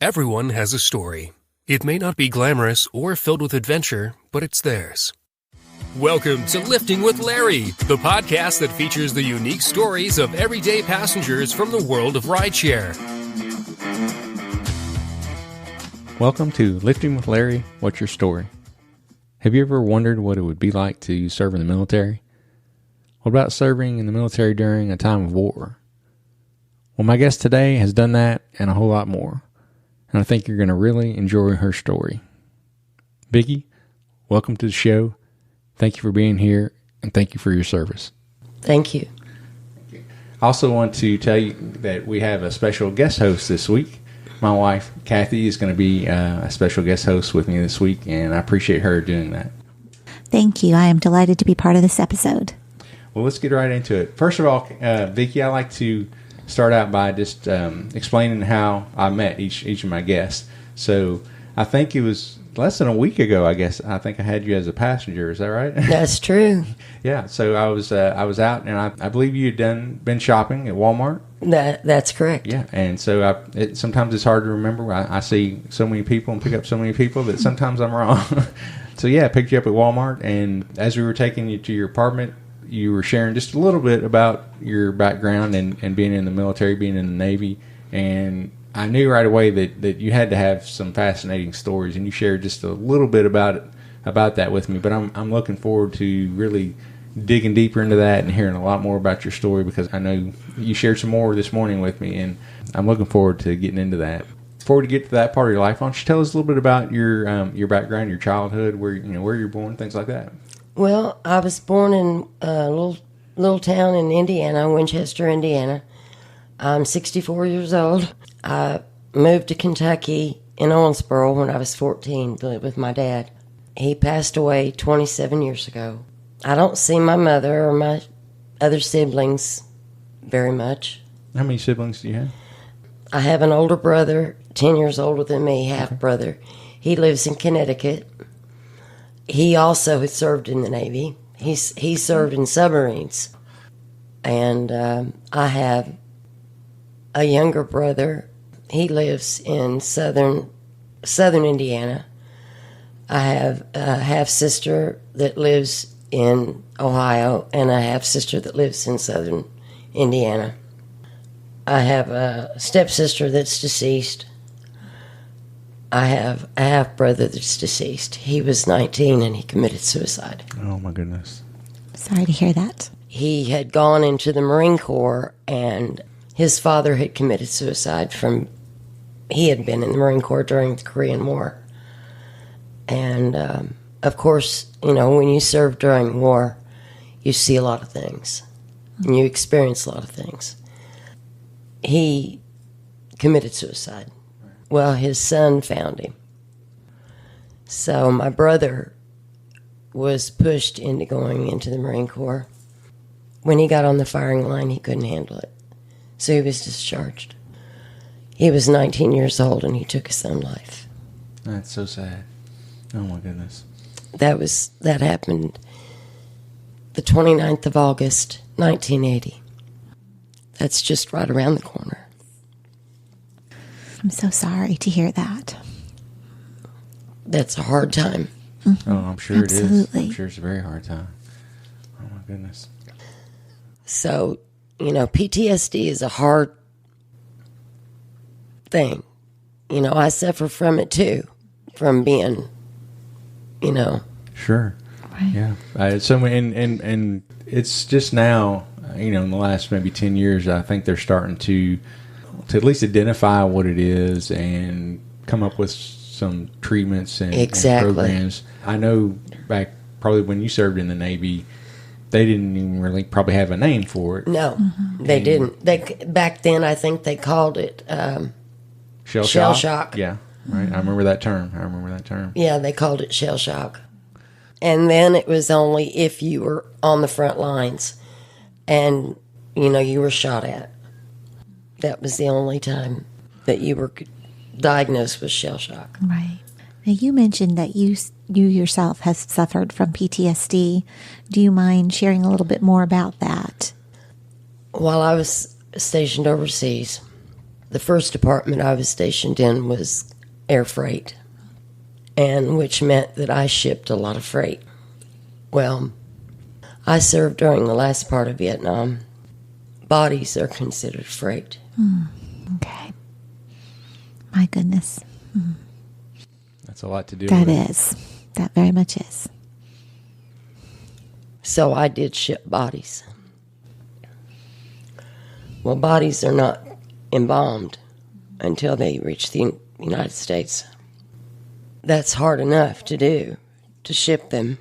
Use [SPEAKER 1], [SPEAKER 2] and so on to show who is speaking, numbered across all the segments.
[SPEAKER 1] Everyone has a story. It may not be glamorous or filled with adventure, but it's theirs. Welcome to Lifting with Larry, the podcast that features the unique stories of everyday passengers from the world of rideshare.
[SPEAKER 2] Welcome to Lifting with Larry. What's your story? Have you ever wondered what it would be like to serve in the military? What about serving in the military during a time of war? Well, my guest today has done that and a whole lot more. And I think you're going to really enjoy her story. Vickie, welcome to the show. Thank you for being here, and thank you for your service.
[SPEAKER 3] Thank you.
[SPEAKER 2] I also want to tell you that we have a special guest host this week. My wife, Kathy, is going to be a special guest host with me this week, and I appreciate her doing that.
[SPEAKER 4] Thank you. I am delighted to be part of this episode.
[SPEAKER 2] Well, let's get right into it. First of all, Vickie, I like to start out by just explaining how I met each of my guests. So I think it was less than a week ago, I guess. I think I had you as a passenger. Is that right?
[SPEAKER 3] That's true.
[SPEAKER 2] Yeah. So I was out, and I believe you had been shopping at Walmart.
[SPEAKER 3] That's correct.
[SPEAKER 2] Yeah. And so sometimes it's hard to remember. I see so many people and pick up so many people that sometimes I'm wrong. So yeah, I picked you up at Walmart, and as we were taking you to your apartment, you were sharing just a little bit about your background and being in the military, being in the Navy, and I knew right away that you had to have some fascinating stories, and you shared just a little bit about that with me. But I'm looking forward to really digging deeper into that and hearing a lot more about your story, because I know you shared some more this morning with me, and I'm looking forward to getting into that. Before we get to that part of your life, why don't you tell us a little bit about your background, your childhood, where you're born, things like that.
[SPEAKER 3] Well, I was born in a little town in Indiana, Winchester, Indiana. I'm 64 years old. I moved to Kentucky in Owensboro when I was 14 to live with my dad. He passed away 27 years ago. I don't see my mother or my other siblings very much.
[SPEAKER 2] How many siblings do you have?
[SPEAKER 3] I have an older brother, 10 years older than me, half-brother. He lives in Connecticut. He also has served in the Navy. He served in submarines. And I have a younger brother. He lives in southern Indiana. I have a half-sister that lives in Ohio, and a half-sister that lives in southern Indiana. I have a stepsister that's deceased. I have a half-brother that's deceased. He was 19 and he committed suicide.
[SPEAKER 2] Oh, my goodness.
[SPEAKER 4] Sorry to hear that.
[SPEAKER 3] He had gone into the Marine Corps, and his father had committed suicide he had been in the Marine Corps during the Korean War. And, of course, when you serve during war, you see a lot of things. And you experience a lot of things. He committed suicide. Well, his son found him. So my brother was pushed into going into the Marine Corps. When he got on the firing line, he couldn't handle it. So he was discharged. He was 19 years old, and he took his own life.
[SPEAKER 2] That's so sad. Oh, my goodness.
[SPEAKER 3] That happened the 29th of August, 1980. That's just right around the corner.
[SPEAKER 4] I'm so sorry to hear that.
[SPEAKER 3] That's a hard time.
[SPEAKER 4] Mm-hmm.
[SPEAKER 2] Oh, I'm sure
[SPEAKER 4] Absolutely.
[SPEAKER 2] It is. I'm sure it's a very hard time. Oh, my goodness.
[SPEAKER 3] So, PTSD is a hard thing. I suffer from it too, from being,
[SPEAKER 2] Sure.
[SPEAKER 4] Right.
[SPEAKER 2] Yeah. And it's just now, in the last maybe 10 years, I think they're starting to at least identify what it is and come up with some treatments and programs. I know back probably when you served in the Navy, they didn't even really probably have a name for it.
[SPEAKER 3] No, they didn't. Back then, I think they called it shell shock.
[SPEAKER 2] Yeah, right. I remember that term.
[SPEAKER 3] Yeah, they called it shell shock. And then it was only if you were on the front lines and, you were shot at. That was the only time that you were diagnosed with shell shock.
[SPEAKER 4] Right. Now, you mentioned that you yourself have suffered from PTSD. Do you mind sharing a little bit more about that?
[SPEAKER 3] While I was stationed overseas, The first department I was stationed in was air freight, and which meant that I shipped a lot of freight. Well, I served during the last part of Vietnam. Bodies are considered freight.
[SPEAKER 4] Okay. My goodness.
[SPEAKER 2] That's a lot to do
[SPEAKER 4] That
[SPEAKER 2] with.
[SPEAKER 4] is. That very much is.
[SPEAKER 3] So I did ship bodies. Well, bodies are not embalmed until they reach the United States. That's hard enough to do, to ship them.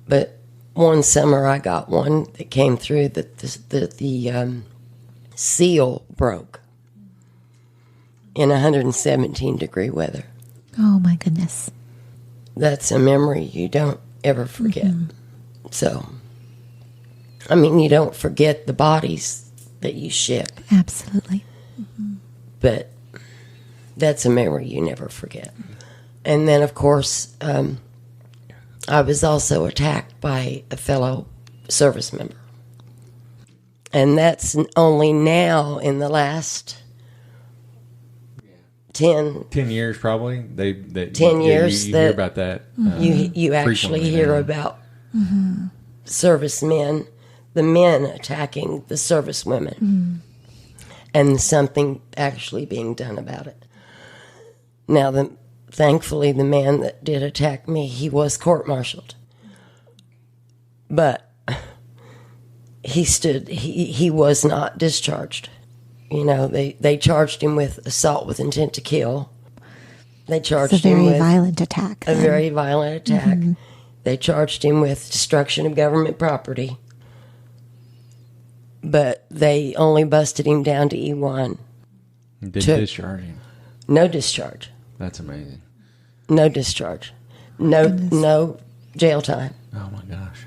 [SPEAKER 3] But one summer I got one that came through that the seal broke in 117-degree weather.
[SPEAKER 4] Oh, my goodness.
[SPEAKER 3] That's a memory you don't ever forget. So, I mean, you don't forget the bodies that you ship,
[SPEAKER 4] Absolutely.
[SPEAKER 3] but that's a memory you never forget. And then, of course, I was also attacked by a fellow service member. And that's only now in the last 10
[SPEAKER 2] 10 years, probably.
[SPEAKER 3] 10 years
[SPEAKER 2] You
[SPEAKER 3] that
[SPEAKER 2] hear about that.
[SPEAKER 3] you actually
[SPEAKER 2] frequently
[SPEAKER 3] hear
[SPEAKER 2] now.
[SPEAKER 3] about servicemen, the men attacking the service women, and something actually being done about it. Now, thankfully, the man that did attack me, he was court-martialed. But he was not discharged. You know, they charged him with assault with intent to kill. They charged
[SPEAKER 4] It's a
[SPEAKER 3] him
[SPEAKER 4] very
[SPEAKER 3] with
[SPEAKER 4] violent attack.
[SPEAKER 3] a
[SPEAKER 4] then.
[SPEAKER 3] very violent attack. They charged him with destruction of government property. But they only busted him down to E1.
[SPEAKER 2] Didn't
[SPEAKER 3] took-
[SPEAKER 2] discharge him.
[SPEAKER 3] No discharge.
[SPEAKER 2] That's amazing.
[SPEAKER 3] No discharge. No jail time.
[SPEAKER 2] Oh my gosh.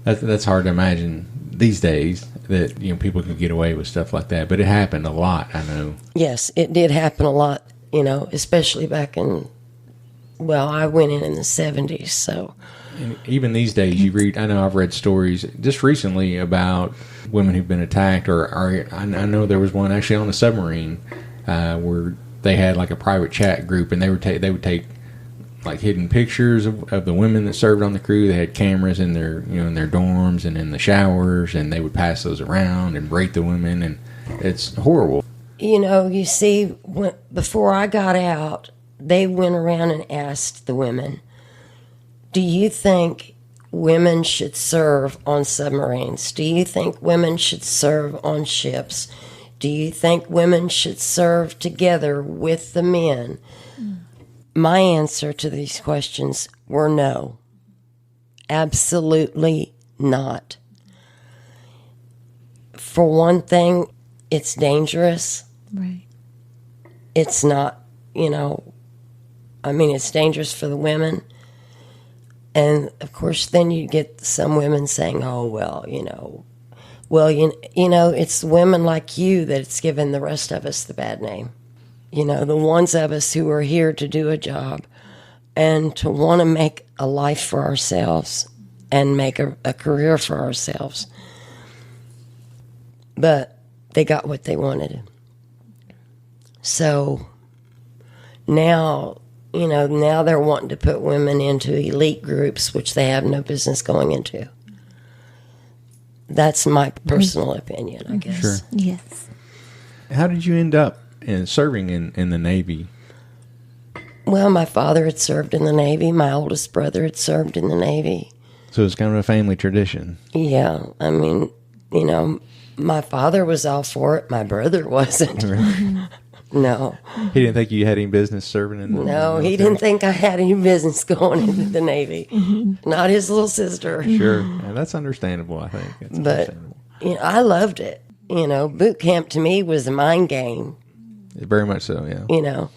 [SPEAKER 2] That's hard to imagine these days that people can get away with stuff like that, but it happened a lot. I know.
[SPEAKER 3] Yes, it did happen a lot, especially back in, well, I went in the 70s, so.
[SPEAKER 2] And even these days, you read. I know I've read stories just recently about women who've been attacked, or I know there was one actually on a submarine where they had like a private chat group, and they would take like hidden pictures of the women that served on the crew. They had cameras in their in their dorms and in the showers, and they would pass those around and rate the women, and it's horrible.
[SPEAKER 3] You see, before I got out, they went around and asked the women, do you think women should serve on submarines? Do you think women should serve on ships? Do you think women should serve together with the men? My answer to these questions were no. Absolutely not. For one thing, it's dangerous.
[SPEAKER 4] Right.
[SPEAKER 3] It's not, it's dangerous for the women. And, of course, then you get some women saying, oh, well, it's women like you that it's given the rest of us the bad name. The ones of us who are here to do a job and to want to make a life for ourselves and make a career for ourselves. But they got what they wanted. So now, now they're wanting to put women into elite groups, which they have no business going into. That's my personal opinion, I guess.
[SPEAKER 2] Sure.
[SPEAKER 4] Yes.
[SPEAKER 2] How did you end up serving in the Navy?
[SPEAKER 3] Well, my father had served in the Navy. My oldest brother had served in the Navy.
[SPEAKER 2] So it's kind of a family tradition.
[SPEAKER 3] Yeah, my father was all for it. My brother wasn't. No.
[SPEAKER 2] He didn't think you had any business serving in the
[SPEAKER 3] No, he
[SPEAKER 2] military?
[SPEAKER 3] didn't think I had any business going into the Navy. Not his little sister.
[SPEAKER 2] Sure. Yeah, that's understandable, I think. It's
[SPEAKER 3] But,
[SPEAKER 2] understandable.
[SPEAKER 3] I loved it. Boot camp to me was a mind game.
[SPEAKER 2] Very much so, yeah.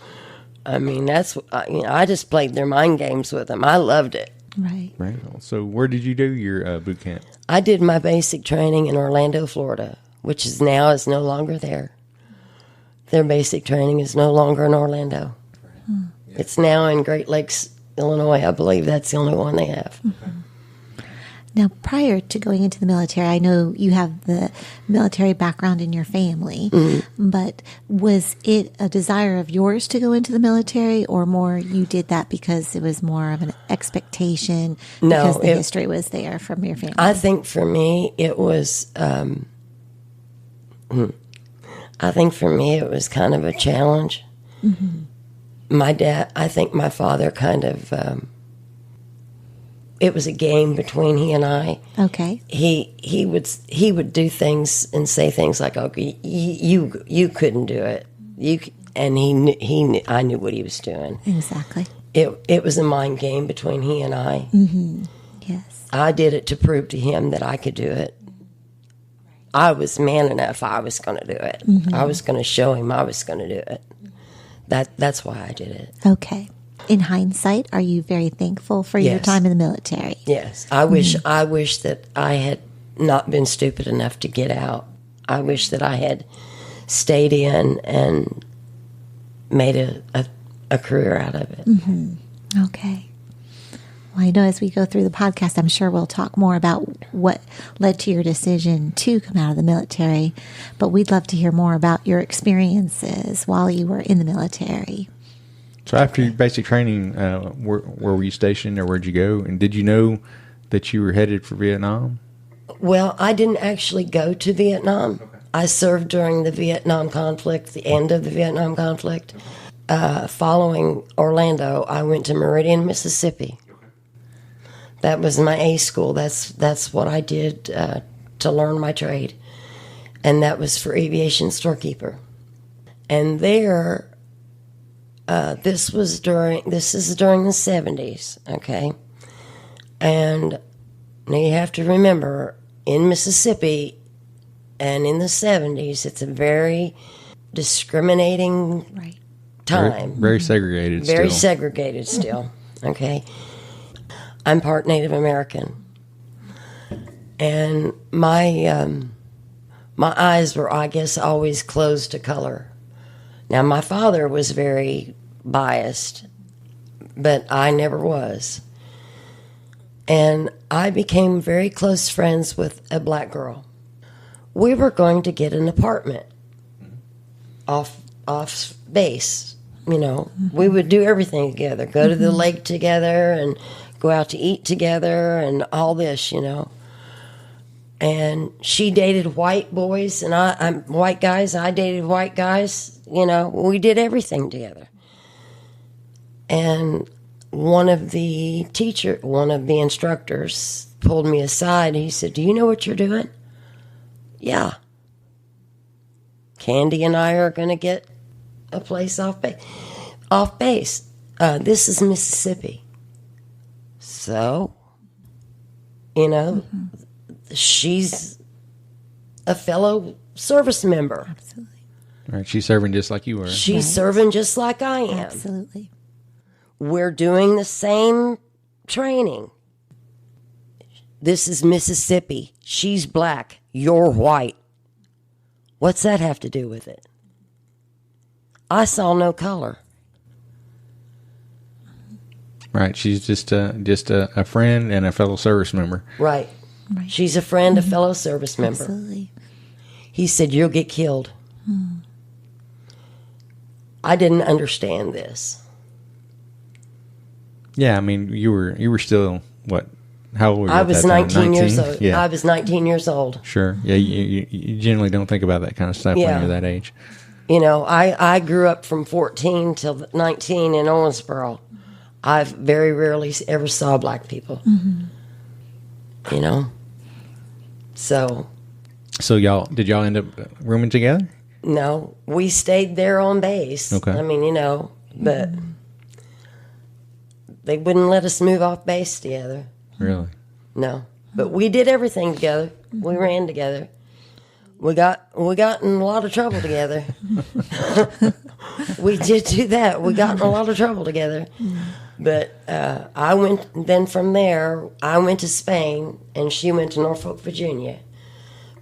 [SPEAKER 3] That's, I just played their mind games with them. I loved it.
[SPEAKER 4] Right.
[SPEAKER 2] Right. So where did you do your boot camp?
[SPEAKER 3] I did my basic training in Orlando, Florida, which is no longer there. Their basic training is no longer in Orlando. It's now in Great Lakes, Illinois. I believe that's the only one they have.
[SPEAKER 4] Now, prior to going into the military, I know you have the military background in your family, but was it a desire of yours to go into the military, or more you did that because it was more of an expectation because the history was there from your family?
[SPEAKER 3] I think for me it was kind of a challenge. My dad, I think my father kind of, it was a game between he and I.
[SPEAKER 4] Okay.
[SPEAKER 3] He would do things and say things like, "Okay, you couldn't do it." I knew what he was doing.
[SPEAKER 4] Exactly.
[SPEAKER 3] It was a mind game between he and I.
[SPEAKER 4] Yes.
[SPEAKER 3] I did it to prove to him that I could do it. I was man enough. I was going to do it. I was going to show him I was going to do it. That's why I did it.
[SPEAKER 4] Okay. In hindsight, are you very thankful for your time in the military?
[SPEAKER 3] Yes. I wish that I had not been stupid enough to get out. I wish that I had stayed in and made a career out of it.
[SPEAKER 4] Okay. Well, I know as we go through the podcast, I'm sure we'll talk more about what led to your decision to come out of the military, but we'd love to hear more about your experiences while you were in the military.
[SPEAKER 2] So after your basic training, where were you stationed, or where'd you go? And did you know that you were headed for Vietnam?
[SPEAKER 3] Well, I didn't actually go to Vietnam. Okay. I served during the Vietnam conflict, the end of the Vietnam conflict. Following Orlando, I went to Meridian, Mississippi. That was my A school. That's what I did to learn my trade, and that was for aviation storekeeper. And there, this is during the 70s, okay. And now you have to remember, in Mississippi, and in the 70s, it's a very discriminating time.
[SPEAKER 2] Very segregated.
[SPEAKER 3] Very segregated still. Okay. I'm part Native American, and my eyes were, I guess, always closed to color. Now, my father was very biased, but I never was. And I became very close friends with a black girl. We were going to get an apartment off base. You know, we would do everything together, go to the lake together and go out to eat together and all this, you know. And she dated white boys and I'm white guys. I dated white guys. You know, we did everything together. And one of the instructors pulled me aside. He said, "Do you know what you're doing?" "Yeah. Candy and I are going to get a place off base. This is Mississippi." So, you know, she's a fellow service member.
[SPEAKER 4] Absolutely.
[SPEAKER 2] Right, she's serving just like you were.
[SPEAKER 3] She's serving just like I am.
[SPEAKER 4] Absolutely.
[SPEAKER 3] We're doing the same training. This is Mississippi. She's black. You're white. What's that have to do with it? I saw no color.
[SPEAKER 2] Right, she's just a friend and a fellow service member.
[SPEAKER 3] Right. She's a friend, a fellow service member.
[SPEAKER 4] Absolutely.
[SPEAKER 3] He said, "You'll get killed." I didn't understand this.
[SPEAKER 2] Yeah, I mean, you were still, what, how old were you
[SPEAKER 3] I
[SPEAKER 2] at
[SPEAKER 3] was
[SPEAKER 2] that time?
[SPEAKER 3] 19 years old.
[SPEAKER 2] Yeah.
[SPEAKER 3] I was 19 years old.
[SPEAKER 2] Sure. Yeah, you generally don't think about that kind of stuff when you're that age.
[SPEAKER 3] You know, I grew up from 14 till 19 in Owensboro. I very rarely ever saw black people. You know? So
[SPEAKER 2] did y'all end up rooming together?
[SPEAKER 3] No, we stayed there on base.
[SPEAKER 2] Okay.
[SPEAKER 3] I mean, you know, but they wouldn't let us move off base together.
[SPEAKER 2] Really?
[SPEAKER 3] No, but we did everything together. We ran together. We got in a lot of trouble together. We did do that. We got in a lot of trouble together. But from there, I went to Spain, and she went to Norfolk, Virginia.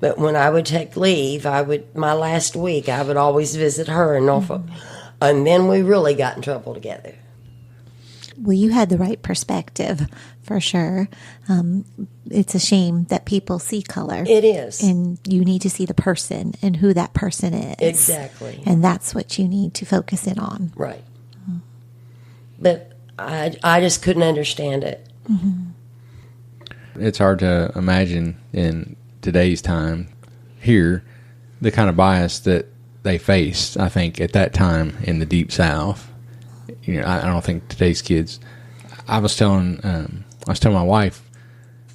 [SPEAKER 3] But when I would take leave, my last week, I would always visit her in Norfolk. And then we really got in trouble together.
[SPEAKER 4] Well, you had the right perspective, for sure. It's a shame that people see color.
[SPEAKER 3] It is.
[SPEAKER 4] And you need to see the person and who that person is.
[SPEAKER 3] Exactly.
[SPEAKER 4] And that's what you need to focus in on.
[SPEAKER 3] Right. But I just couldn't understand it.
[SPEAKER 2] It's hard to imagine in today's time here the kind of bias that they faced, I think, at that time in the Deep South. I don't think today's kids. I was telling my wife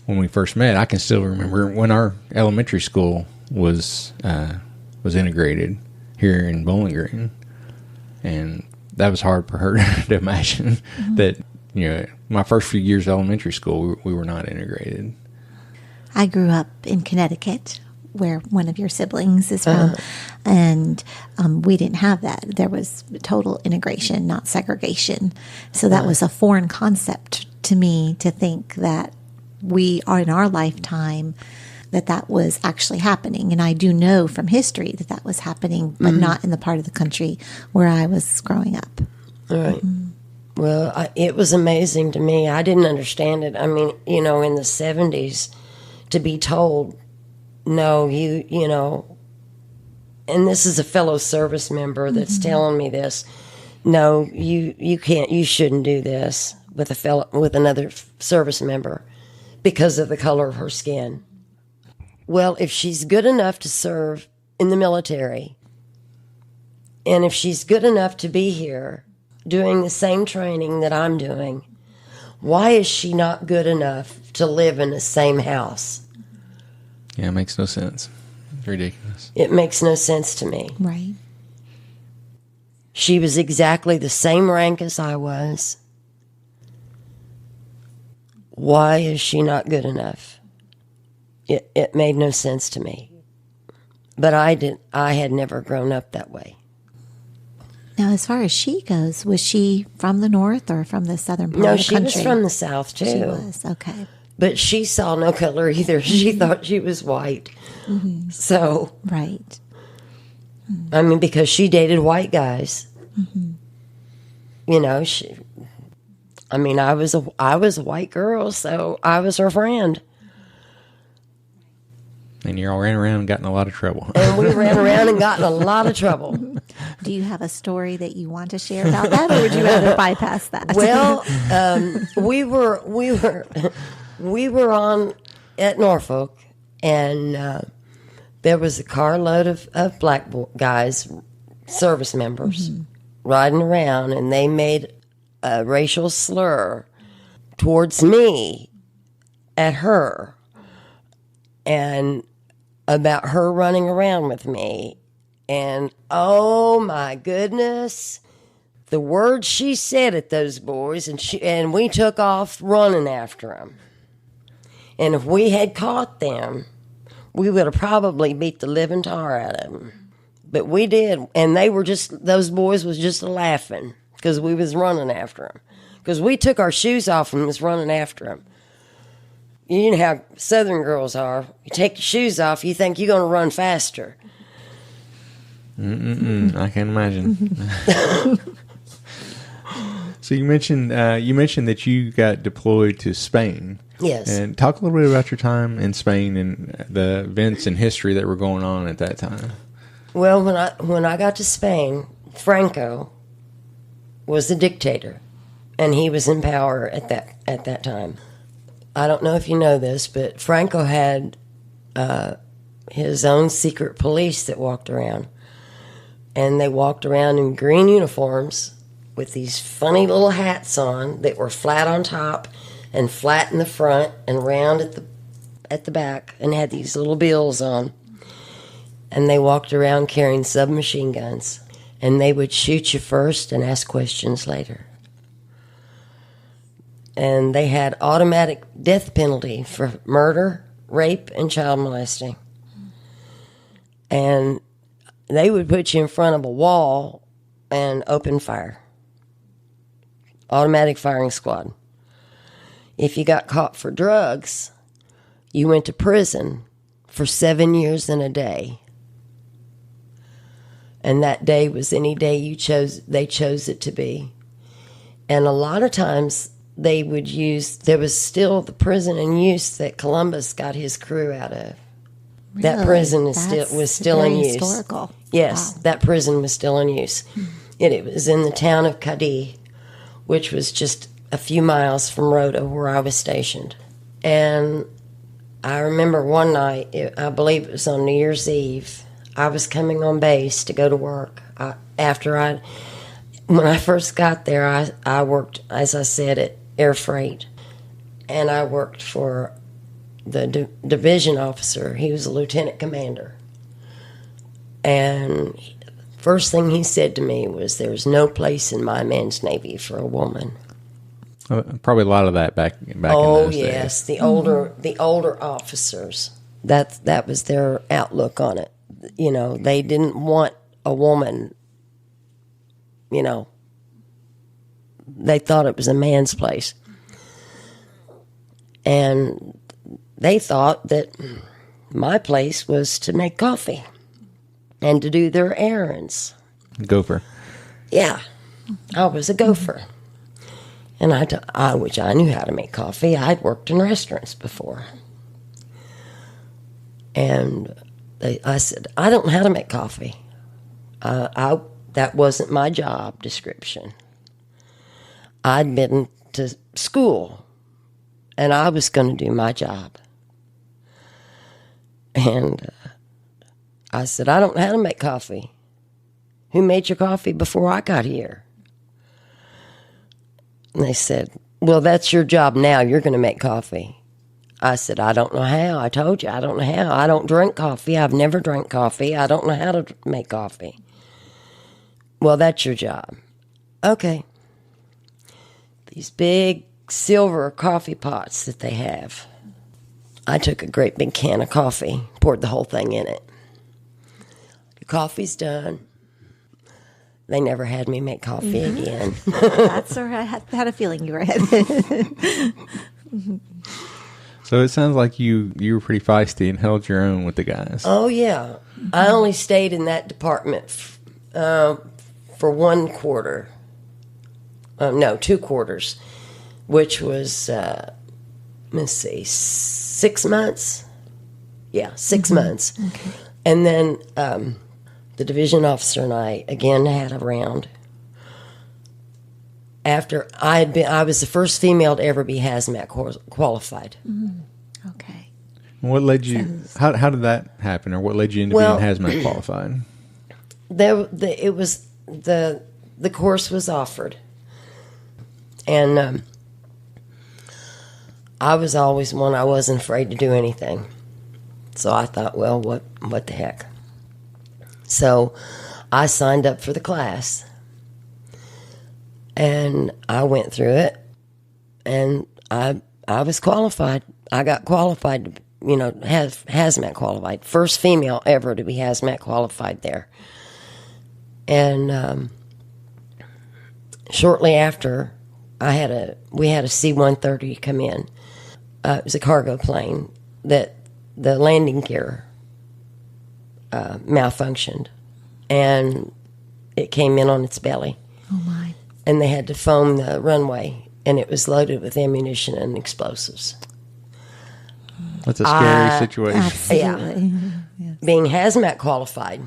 [SPEAKER 2] when we first met. I can still remember when our elementary school was integrated here in Bowling Green, and that was hard for her to imagine that. My first few years of elementary school, we were not integrated.
[SPEAKER 4] I grew up in Connecticut, where one of your siblings is from, and we didn't have that. There was total integration, not segregation. So that was a foreign concept to me, to think that we are in our lifetime that was actually happening. And I do know from history that was happening, but not in the part of the country where I was growing up.
[SPEAKER 3] All right. Well, it was amazing to me. I didn't understand it. I mean, in the 70s, to be told, no, and this is a fellow service member that's telling me this. No, you can't. You shouldn't do this with another service member because of the color of her skin. Well, if she's good enough to serve in the military, and if she's good enough to be here doing the same training that I'm doing, why is she not good enough to live in the same house?
[SPEAKER 2] Yeah, it makes no sense. It's ridiculous.
[SPEAKER 3] It makes no sense to me.
[SPEAKER 4] Right.
[SPEAKER 3] She was exactly the same rank as I was. Why is she not good enough? It made no sense to me. But I had never grown up that way.
[SPEAKER 4] Now, as far as she goes, was she from the north or from the southern part of the country?
[SPEAKER 3] No, she was from the south, too.
[SPEAKER 4] She was, okay.
[SPEAKER 3] But she saw no color either. She thought she was white. So,
[SPEAKER 4] right.
[SPEAKER 3] I mean, because she dated white guys. I was a white girl, so I was her friend.
[SPEAKER 2] And you all ran around and got in a lot of trouble.
[SPEAKER 3] And we ran around and got in a lot of trouble.
[SPEAKER 4] Do you have a story that you want to share about that, or would you rather bypass that?
[SPEAKER 3] Well, we were on at Norfolk, and there was a carload of black guys, service members, riding around, and they made a racial slur towards me at her, and about her running around with me. And oh my goodness, the words she said at those boys, and we took off running after them. And if we had caught them, we would have probably beat the living tar out of them. But we did, and those boys was just laughing because we was running after them. Because we took our shoes off and was running after them. You know how Southern girls are. You take your shoes off, you think you're going to run faster.
[SPEAKER 2] I can imagine. So you mentioned that you got deployed to Spain.
[SPEAKER 3] Yes.
[SPEAKER 2] And talk a little bit about your time in Spain and the events and history that were going on at that time.
[SPEAKER 3] Well, when I got to Spain, Franco was the dictator, and he was in power at that time. I don't know if you know this, but Franco had his own secret police that walked around. And they walked around in green uniforms with these funny little hats on that were flat on top and flat in the front and round at the back, and had these little bills on. And they walked around carrying submachine guns. And they would shoot you first and ask questions later. And they had automatic death penalty for murder, rape, and child molesting. And they would put you in front of a wall and open fire. Automatic firing squad. If you got caught for drugs, you went to prison for 7 years and a day. And that day was any day they chose it to be. And a lot of times they would use, there was still the prison in use that Columbus got his crew out of. That
[SPEAKER 4] Really?
[SPEAKER 3] prison
[SPEAKER 4] That's
[SPEAKER 3] was still
[SPEAKER 4] very
[SPEAKER 3] in use.
[SPEAKER 4] historical.
[SPEAKER 3] Yes,
[SPEAKER 4] Wow.
[SPEAKER 3] that prison was still in use. It was in the town of Cadiz, which was just a few miles from Rota, where I was stationed. And I remember one night, I believe it was on New Year's Eve, I was coming on base to go to work. When I first got there, I worked, as I said, at Air Freight. And I worked for the division officer. He was a lieutenant commander. And first thing he said to me was, "There's no place in my men's Navy for a woman."
[SPEAKER 2] Probably a lot of that back in those
[SPEAKER 3] yes,
[SPEAKER 2] days.
[SPEAKER 3] the older officers. That was their outlook on it. You know, they didn't want a woman. You know, they thought it was a man's place, and they thought that my place was to make coffee and to do their errands.
[SPEAKER 2] Gopher.
[SPEAKER 3] Yeah, I was a gopher. And which I knew how to make coffee. I'd worked in restaurants before. And I said, "I don't know how to make coffee." That wasn't my job description. I'd been to school, and I was going to do my job. And I said, "I don't know how to make coffee." "Who made your coffee before I got here?" And they said, "Well, that's your job now. You're going to make coffee." I said, "I don't know how. I told you, I don't know how. I don't drink coffee. I've never drank coffee. I don't know how to make coffee." "Well, that's your job." Okay. These big silver coffee pots that they have. I took a great big can of coffee, poured the whole thing in it. "Your coffee's done." They never had me make coffee again.
[SPEAKER 4] That's where I had a feeling you were headed.
[SPEAKER 2] So it sounds like you were pretty feisty and held your own with the guys.
[SPEAKER 3] Oh, yeah. I only stayed in that department for 1 quarter. No, 2 quarters, which was, let's see, 6 months? Yeah, 6 months.
[SPEAKER 4] Okay.
[SPEAKER 3] And then the division officer and I, again, had a round. After I was the first female to ever be hazmat qualified.
[SPEAKER 4] Okay.
[SPEAKER 2] What led you? How did that happen, or what led you into being hazmat qualified?
[SPEAKER 3] It was the course was offered, and I was always one. I wasn't afraid to do anything, so I thought, well, what the heck? So I signed up for the class, and I went through it, and I was qualified. I got qualified, hazmat qualified. First female ever to be hazmat qualified there. And shortly after, we had a C-130 come in. It was a cargo plane that the landing gear malfunctioned, and it came in on its belly.
[SPEAKER 4] Oh, my.
[SPEAKER 3] And they had to foam the runway, and it was loaded with ammunition and explosives.
[SPEAKER 2] That's a scary situation.
[SPEAKER 4] Absolutely.
[SPEAKER 3] Yeah.
[SPEAKER 4] Yes.
[SPEAKER 3] Being hazmat qualified,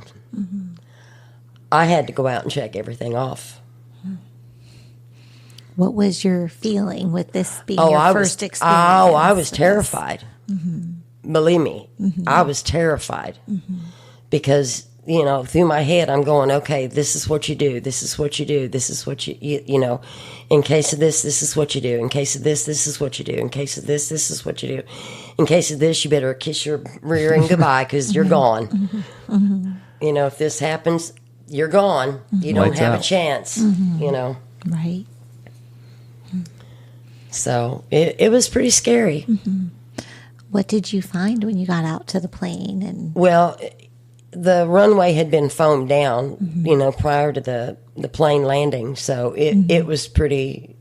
[SPEAKER 3] I had to go out and check everything off.
[SPEAKER 4] What was your feeling with this being your first experience?
[SPEAKER 3] Oh, I was terrified. Believe me, I was terrified. Because, through my head, I'm going, okay, this is what you do, this is what you do, this is what you in case of this is what you do, in case of this is what you do, in case of this is what you do, in case of this, you better kiss your rear end goodbye because you're gone. If this happens, you're gone. You don't
[SPEAKER 2] Lights
[SPEAKER 3] have
[SPEAKER 2] out.
[SPEAKER 3] a chance,
[SPEAKER 4] Right.
[SPEAKER 3] So it was pretty scary.
[SPEAKER 4] What did you find when you got out to the plane? And
[SPEAKER 3] Well, the runway had been foamed down, prior to the plane landing, so it was pretty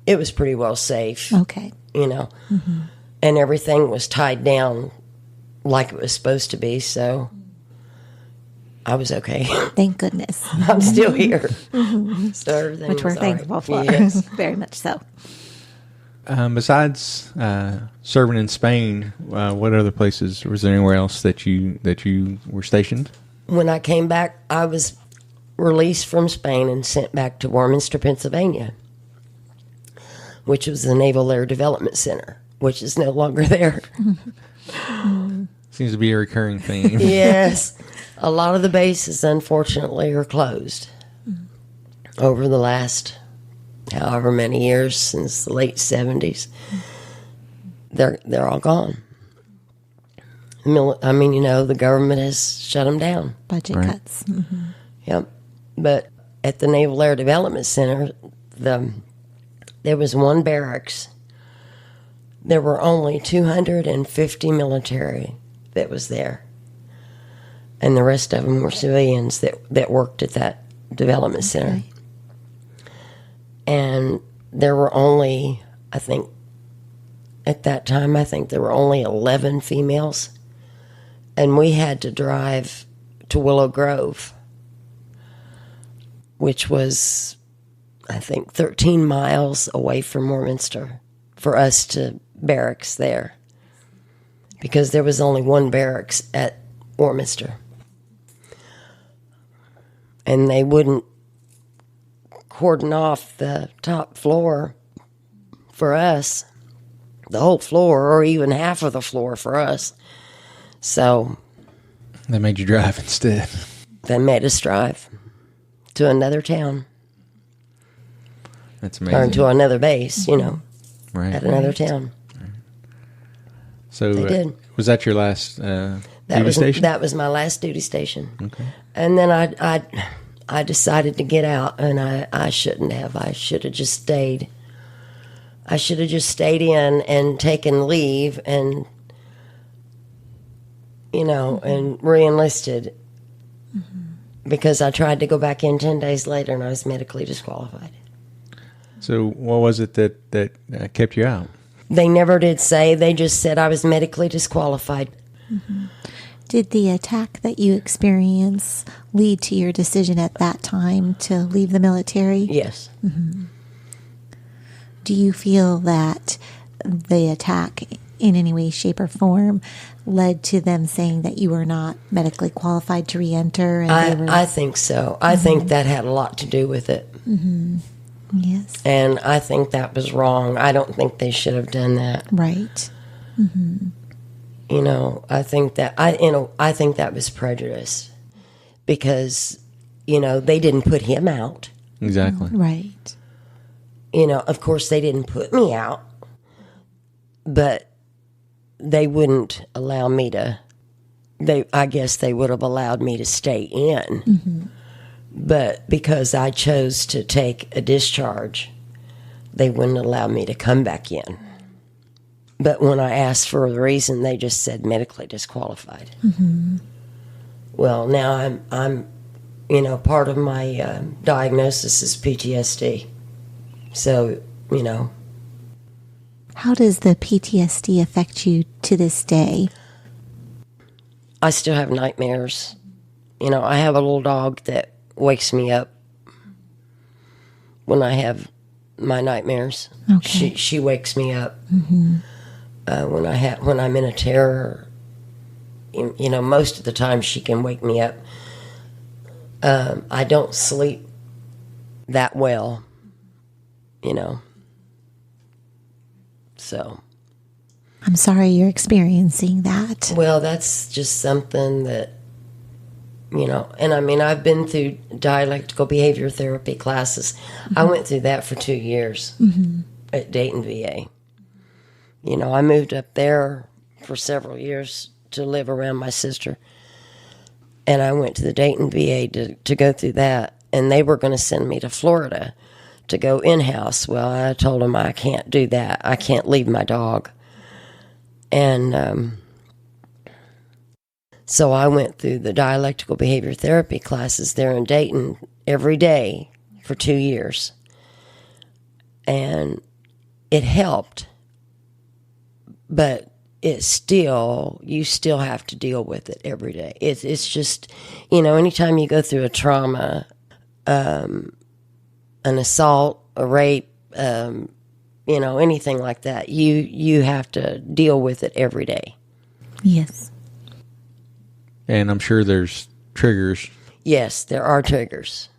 [SPEAKER 3] well safe,
[SPEAKER 4] okay.
[SPEAKER 3] and everything was tied down like it was supposed to be. So, I was okay.
[SPEAKER 4] Thank goodness.
[SPEAKER 3] I'm still here. So everything
[SPEAKER 4] Which we're
[SPEAKER 3] was all right.
[SPEAKER 4] thankful for.
[SPEAKER 3] Yes.
[SPEAKER 4] Very much so.
[SPEAKER 2] Besides serving in Spain, what other places? Was there anywhere else that you were stationed?
[SPEAKER 3] When I came back, I was released from Spain and sent back to Warminster, Pennsylvania, which was the Naval Air Development Center, which is no longer there.
[SPEAKER 2] Seems to be a recurring theme.
[SPEAKER 3] Yes. A lot of the bases, unfortunately, are closed over the last however many years, since the late 70s. They're all gone. I mean, the government has shut them down.
[SPEAKER 4] Budget
[SPEAKER 2] Right.
[SPEAKER 4] cuts. Mm-hmm.
[SPEAKER 3] Yep. But at the Naval Air Development Center, there was one barracks. There were only 250 military that was there. And the rest of them were civilians that worked at that development center.
[SPEAKER 4] Okay.
[SPEAKER 3] And there were only, I think, at that time, there were only 11 females. And we had to drive to Willow Grove, which was, I think, 13 miles away from Warminster for us to barracks there. Because there was only one barracks at Warminster. And they wouldn't cordon off the top floor for us, the whole floor, or even half of the floor for us. So
[SPEAKER 2] They made you drive instead.
[SPEAKER 3] they made us drive to another town,
[SPEAKER 2] That's
[SPEAKER 3] or
[SPEAKER 2] amazing.
[SPEAKER 3] to another base,
[SPEAKER 2] Right.
[SPEAKER 3] at another town.
[SPEAKER 2] So
[SPEAKER 3] They did.
[SPEAKER 2] Was that your last duty station?
[SPEAKER 3] That was my last duty station.
[SPEAKER 2] Okay.
[SPEAKER 3] And then I decided to get out, and I shouldn't have. I should have just stayed. I should have just stayed in and taken leave and, and re-enlisted. Because I tried to go back in 10 days later, and I was medically disqualified.
[SPEAKER 2] So what was it that kept you out?
[SPEAKER 3] They never did say. They just said I was medically disqualified.
[SPEAKER 4] Did the attack that you experienced lead to your decision at that time to leave the military?
[SPEAKER 3] Yes.
[SPEAKER 4] Do you feel that the attack in any way, shape, or form led to them saying that you were not medically qualified to re-enter? And
[SPEAKER 3] I think so. I think that had a lot to do with it.
[SPEAKER 4] Yes.
[SPEAKER 3] And I think that was wrong. I don't think they should have done that.
[SPEAKER 4] Right.
[SPEAKER 3] I think that was prejudice because, they didn't put him out.
[SPEAKER 2] Exactly.
[SPEAKER 4] Right.
[SPEAKER 3] Of course they didn't put me out, but they wouldn't allow me to, I guess they would have allowed me to stay in. But because I chose to take a discharge, they wouldn't allow me to come back in. But when I asked for the reason, they just said medically disqualified. Well, now I'm part of my diagnosis is PTSD. So,
[SPEAKER 4] How does the PTSD affect you to this day?
[SPEAKER 3] I still have nightmares. I have a little dog that wakes me up when I have my nightmares.
[SPEAKER 4] Okay.
[SPEAKER 3] She wakes me up when I'm in a terror. Most of the time she can wake me up. I don't sleep that well, So.
[SPEAKER 4] I'm sorry you're experiencing that.
[SPEAKER 3] Well, that's just something that, and I've been through dialectical behavior therapy classes. I went through that for 2 years at Dayton, VA. I moved up there for several years to live around my sister. And I went to the Dayton VA to go through that. And they were going to send me to Florida to go in-house. Well, I told them I can't do that. I can't leave my dog. And so I went through the dialectical behavior therapy classes there in Dayton every day for 2 years. And it helped, but it's still, you still have to deal with it every day. It's just, you know, anytime you go through a trauma, an assault, a rape, you know, anything like that, you have to deal with it every day.
[SPEAKER 4] Yes.
[SPEAKER 2] And I'm sure there's triggers.
[SPEAKER 3] Yes, there are triggers.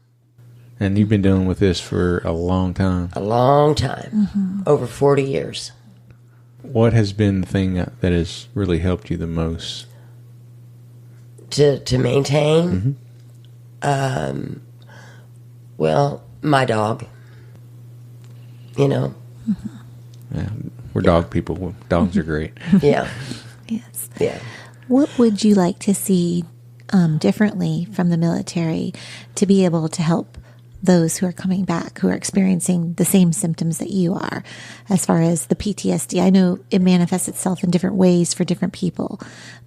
[SPEAKER 2] And you've been dealing with this for a long time.
[SPEAKER 3] A long time. Over 40 years.
[SPEAKER 2] What has been the thing that has really helped you the most?
[SPEAKER 3] To maintain? Well, my dog. You know?
[SPEAKER 2] Yeah, we're dog people. Dogs are great.
[SPEAKER 3] Yeah.
[SPEAKER 4] Yes.
[SPEAKER 3] Yeah.
[SPEAKER 4] What would you like to see differently from the military to be able to help those who are coming back, who are experiencing the same symptoms that you are, as far as the PTSD? I know it manifests itself in different ways for different people,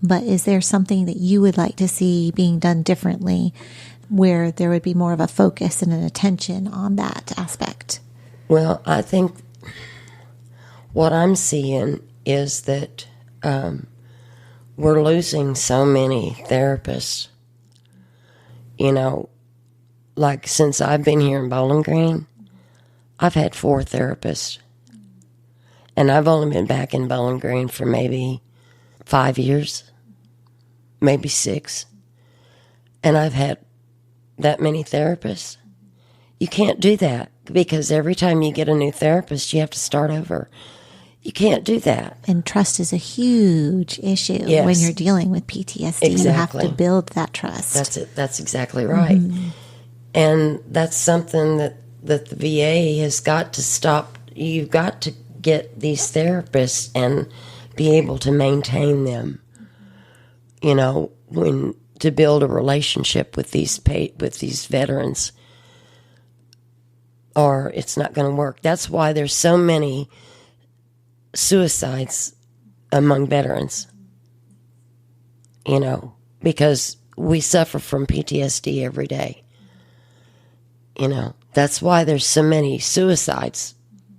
[SPEAKER 4] but is there something that you would like to see being done differently where there would be more of a focus and an attention on that aspect?
[SPEAKER 3] Well, I think what I'm seeing is that we're losing so many therapists. You know, like since I've been here in Bowling Green, I've had 4 therapists. And I've only been back in Bowling Green for maybe 5 years, maybe 6. And I've had that many therapists. You can't do that because every time you get a new therapist, you have to start over. You can't do that.
[SPEAKER 4] And trust is a huge issue
[SPEAKER 3] Yes.
[SPEAKER 4] when you're dealing with PTSD.
[SPEAKER 3] Exactly.
[SPEAKER 4] You have to build that trust.
[SPEAKER 3] That's it. That's exactly right. And that's something that the VA has got to stop. You've got to get these therapists and be able to maintain them. You know, to build a relationship with these veterans, or it's not going to work. That's why there's so many suicides among veterans. You know, because we suffer from PTSD every day. You know, that's why there's so many suicides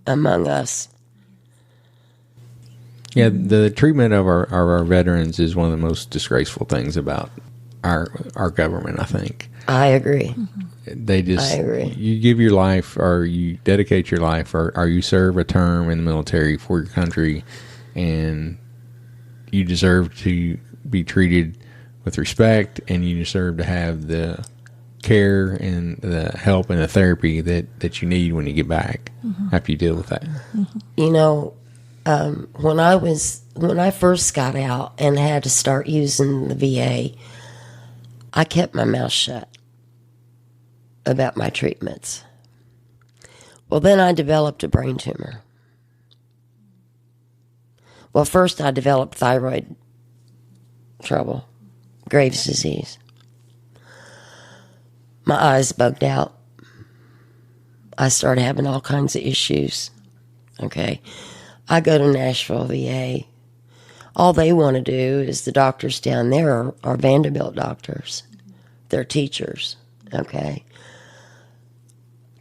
[SPEAKER 3] among us.
[SPEAKER 2] Yeah, the treatment of our veterans is one of the most disgraceful things about our government, I think.
[SPEAKER 3] I agree.
[SPEAKER 2] They just,
[SPEAKER 3] I agree.
[SPEAKER 2] You give your life, or you dedicate your life, or you serve a term in the military for your country, and you deserve to be treated with respect, and you deserve to have the care and the help and the therapy that you need when you get back after you deal with that.
[SPEAKER 3] You know, when I first got out and had to start using the VA, I kept my mouth shut about my treatments. Well, then I developed a brain tumor. Well, first I developed thyroid trouble, Graves' disease. My eyes bugged out. I started having all kinds of issues. Okay. I go to Nashville VA. All they want to do is the doctors down there are Vanderbilt doctors. They're teachers. Okay.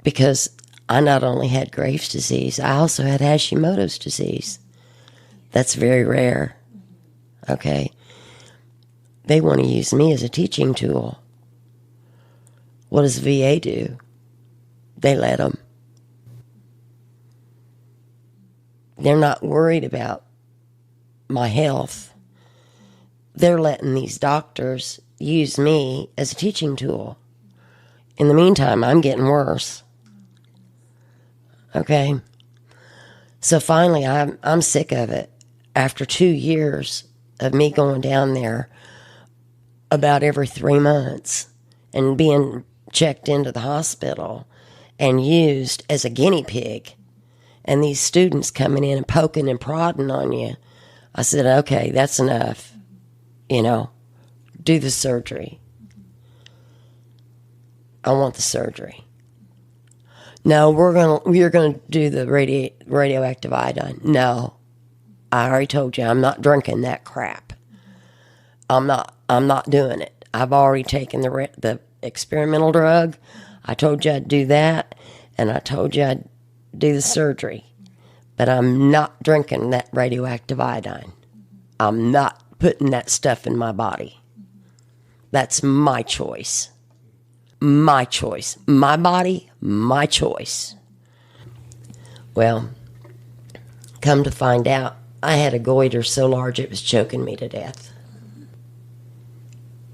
[SPEAKER 3] Because I not only had Graves' disease, I also had Hashimoto's disease. That's very rare. Okay. They want to use me as a teaching tool. What does VA do? They let them. They're not worried about my health. They're letting these doctors use me as a teaching tool. In the meantime, I'm getting worse. Okay? So finally, I'm sick of it. After 2 years of me going down there about every 3 months and being checked into the hospital and used as a guinea pig, and these students coming in and poking and prodding on you, I said, okay, that's enough. You know, do the surgery. I want the surgery. No, you're gonna do the radioactive iodine. No, I already told you I'm not drinking that crap. I'm not doing it. I've already taken the experimental drug. I told you I'd do that, and I told you I'd do the surgery. But I'm not drinking that radioactive iodine. I'm not putting that stuff in my body. That's my choice. My choice. My body, my choice. Well, come to find out, I had a goiter so large it was choking me to death.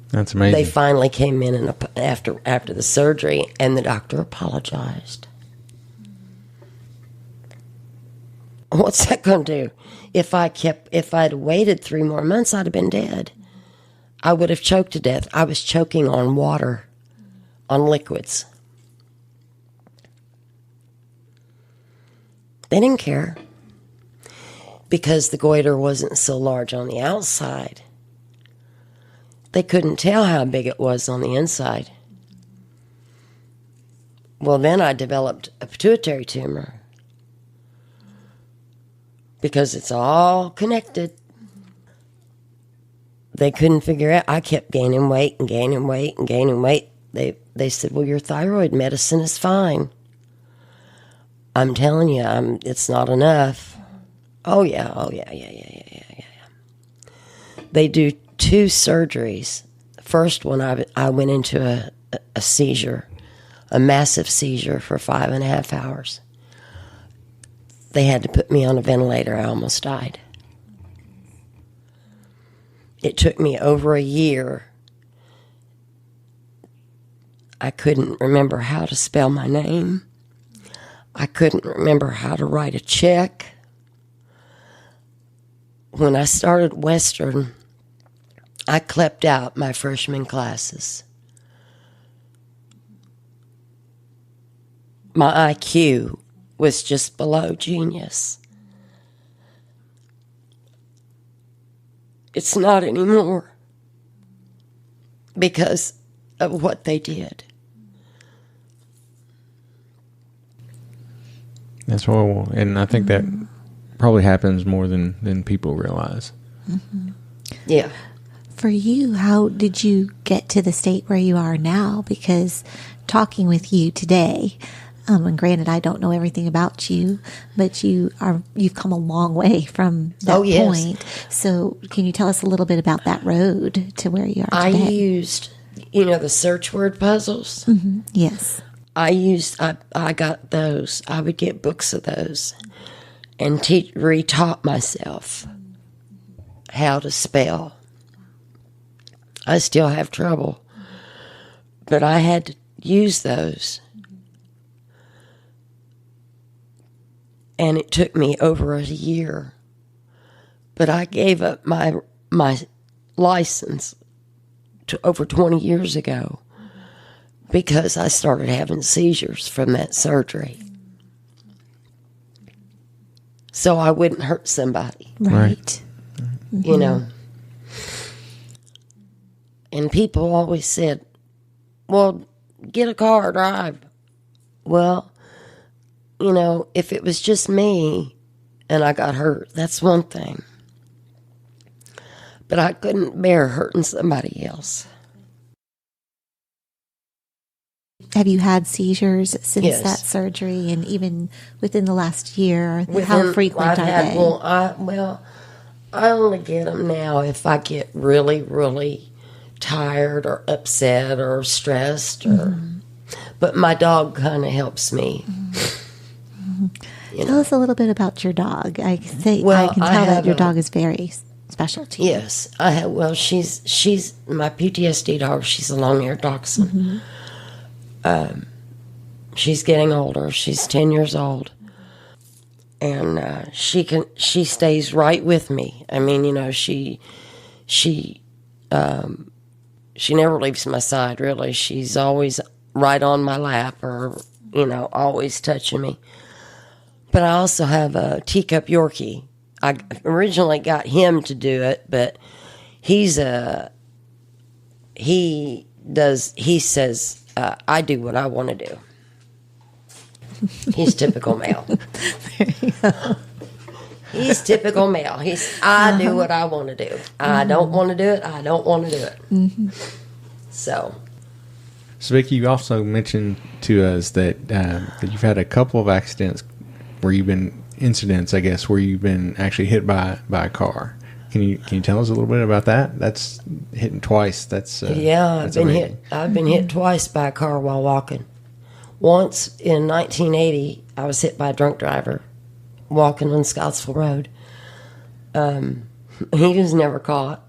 [SPEAKER 2] That's amazing.
[SPEAKER 3] They finally came in and after the surgery, and the doctor apologized. What's that going to do? If I'd waited 3 more months, I'd have been dead. I would have choked to death. I was choking on water, on liquids. They didn't care because the goiter wasn't so large on the outside. They couldn't tell how big it was on the inside. Well, then I developed a pituitary tumor because it's all connected. They couldn't figure out. I kept gaining weight and gaining weight and gaining weight. They said, well, your thyroid medicine is fine. I'm telling you, it's not enough. Oh, yeah. They do 2 surgeries. First one, I went into a seizure, a massive seizure for 5.5 hours. They had to put me on a ventilator. I almost died. It took me over a year. I couldn't remember how to spell my name. I couldn't remember how to write a check. When I started Western, I clept out my freshman classes. My IQ was just below genius. It's not anymore because of what they did.
[SPEAKER 2] That's horrible. And I think that probably happens more than people realize.
[SPEAKER 4] Mm-hmm.
[SPEAKER 3] Yeah.
[SPEAKER 4] For you, how did you get to the state where you are now? Because talking with you today, and granted, I don't know everything about you, but you've come a long way from that point. So can you tell us a little bit about that road to where you are today?
[SPEAKER 3] I used, the search word puzzles.
[SPEAKER 4] Mm-hmm. Yes.
[SPEAKER 3] I got those. I would get books of those and retaught myself how to spell. I still have trouble, but I had to use those. And it took me over a year. But I gave up my license over 20 years ago because I started having seizures from that surgery. So I wouldn't hurt somebody.
[SPEAKER 4] Right.
[SPEAKER 3] Mm-hmm. And people always said, well, get a car, drive. Well, if it was just me and I got hurt, that's one thing. But I couldn't bear hurting somebody else.
[SPEAKER 4] Have you had seizures since
[SPEAKER 3] Yes.
[SPEAKER 4] that surgery, and even within the last year? How frequent are they?
[SPEAKER 3] I only get them now if I get really, really tired or upset or stressed. But my dog kind of helps me.
[SPEAKER 4] Tell us a little bit about your dog. I can tell that your dog is very special to you.
[SPEAKER 3] Yes, I have. Well, she's my PTSD dog. She's a long-haired dachshund. She's getting older. She's 10 years old, and she stays right with me. I mean, she never leaves my side. Really, she's always right on my lap, or always touching me. But I also have a teacup Yorkie. I originally got him to do it, but he says, I do what I want to do. He's typical male.
[SPEAKER 4] There you go.
[SPEAKER 3] He's typical male. I do what I want to do. I don't want to do it. I don't want to do it.
[SPEAKER 4] Mm-hmm.
[SPEAKER 2] So Vickie, you also mentioned to us that you've had a couple of incidents, I guess, where you've been actually hit by a car. Can you tell us a little bit about that? That's hitting twice. That's
[SPEAKER 3] I've been hit. I've been hit twice by a car while walking. Once in 1980, I was hit by a drunk driver walking on Scottsville Road. He was never caught.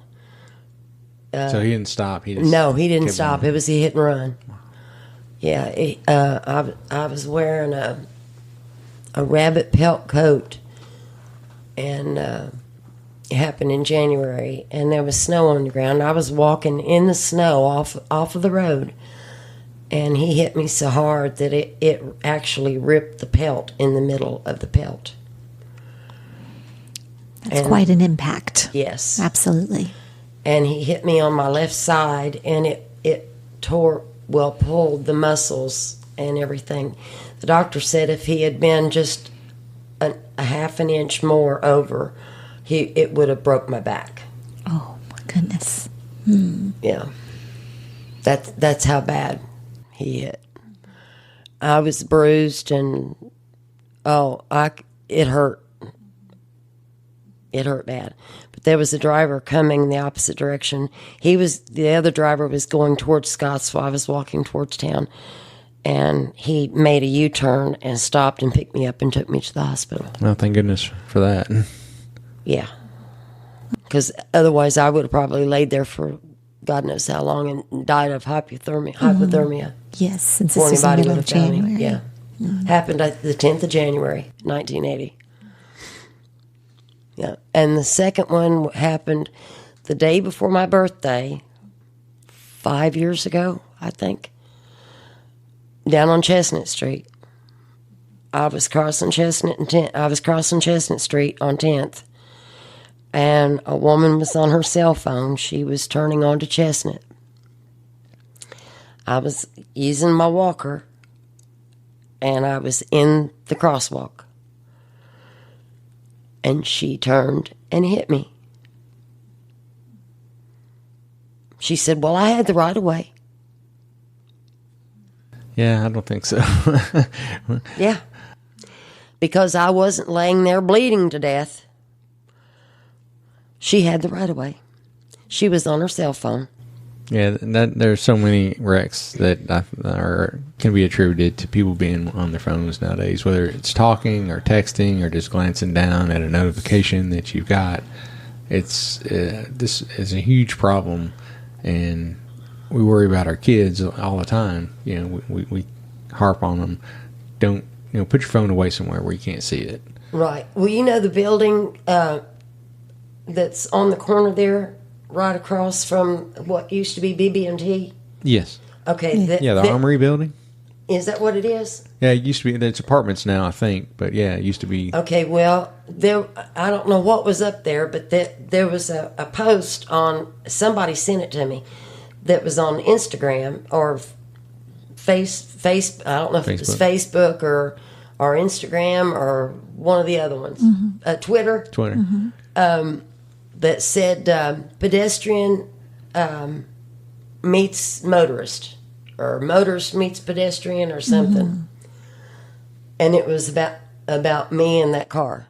[SPEAKER 2] So he didn't stop. He
[SPEAKER 3] didn't stop. It was a hit and run. Yeah, I was wearing a rabbit pelt coat, and it happened in January, and there was snow on the ground. I was walking in the snow off of the road, and he hit me so hard that it actually ripped the pelt in the middle of the pelt.
[SPEAKER 4] That's quite an impact.
[SPEAKER 3] Yes.
[SPEAKER 4] Absolutely.
[SPEAKER 3] And he hit me on my left side, and it pulled the muscles and everything. The doctor said if he had been just a half an inch more over, it would have broke my back.
[SPEAKER 4] Oh, my goodness.
[SPEAKER 3] Yeah. That's how bad he hit. I was bruised, and it hurt. It hurt bad. But there was a driver coming the opposite direction. The other driver was going towards Scottsville. I was walking towards town. And he made a U-turn and stopped and picked me up and took me to the hospital.
[SPEAKER 2] Oh, thank goodness for that.
[SPEAKER 3] Yeah. Because otherwise I would have probably laid there for God knows how long and died of hypothermia.
[SPEAKER 4] Yes, since this is the middle of January.
[SPEAKER 3] Yeah. Happened the 10th of January, 1980. Yeah. And the second one happened the day before my birthday, 5 years ago, I think, down on Chestnut Street. I was crossing Chestnut Street on 10th, and a woman was on her cell phone. She was turning onto Chestnut. I was using my walker, and I was in the crosswalk. And she turned and hit me. She said, well, I had the right of way.
[SPEAKER 2] Yeah, I don't think so.
[SPEAKER 3] Yeah. Because I wasn't laying there bleeding to death. She had the right of way. She was on her cell phone.
[SPEAKER 2] Yeah, there's so many wrecks that can be attributed to people being on their phones nowadays, whether it's talking or texting or just glancing down at a notification that you've got. This is a huge problem, and we worry about our kids all the time. You know, we harp on them. Don't put your phone away somewhere where you can't see it.
[SPEAKER 3] Right. Well, the building that's on the corner there, right across from what used to be BB&T?
[SPEAKER 2] Yes.
[SPEAKER 3] Okay.
[SPEAKER 2] The Armory building?
[SPEAKER 3] Is that what it is?
[SPEAKER 2] Yeah, it used to be. It's apartments now, I think. But yeah, it used to be.
[SPEAKER 3] Okay, well, I don't know what was up there, but there was a post on, somebody sent it to me, that was on Instagram or I don't know if it was Facebook or Instagram or one of the other ones. Twitter. That said pedestrian meets motorist, or motorist meets pedestrian, or something. And it was about me in that car.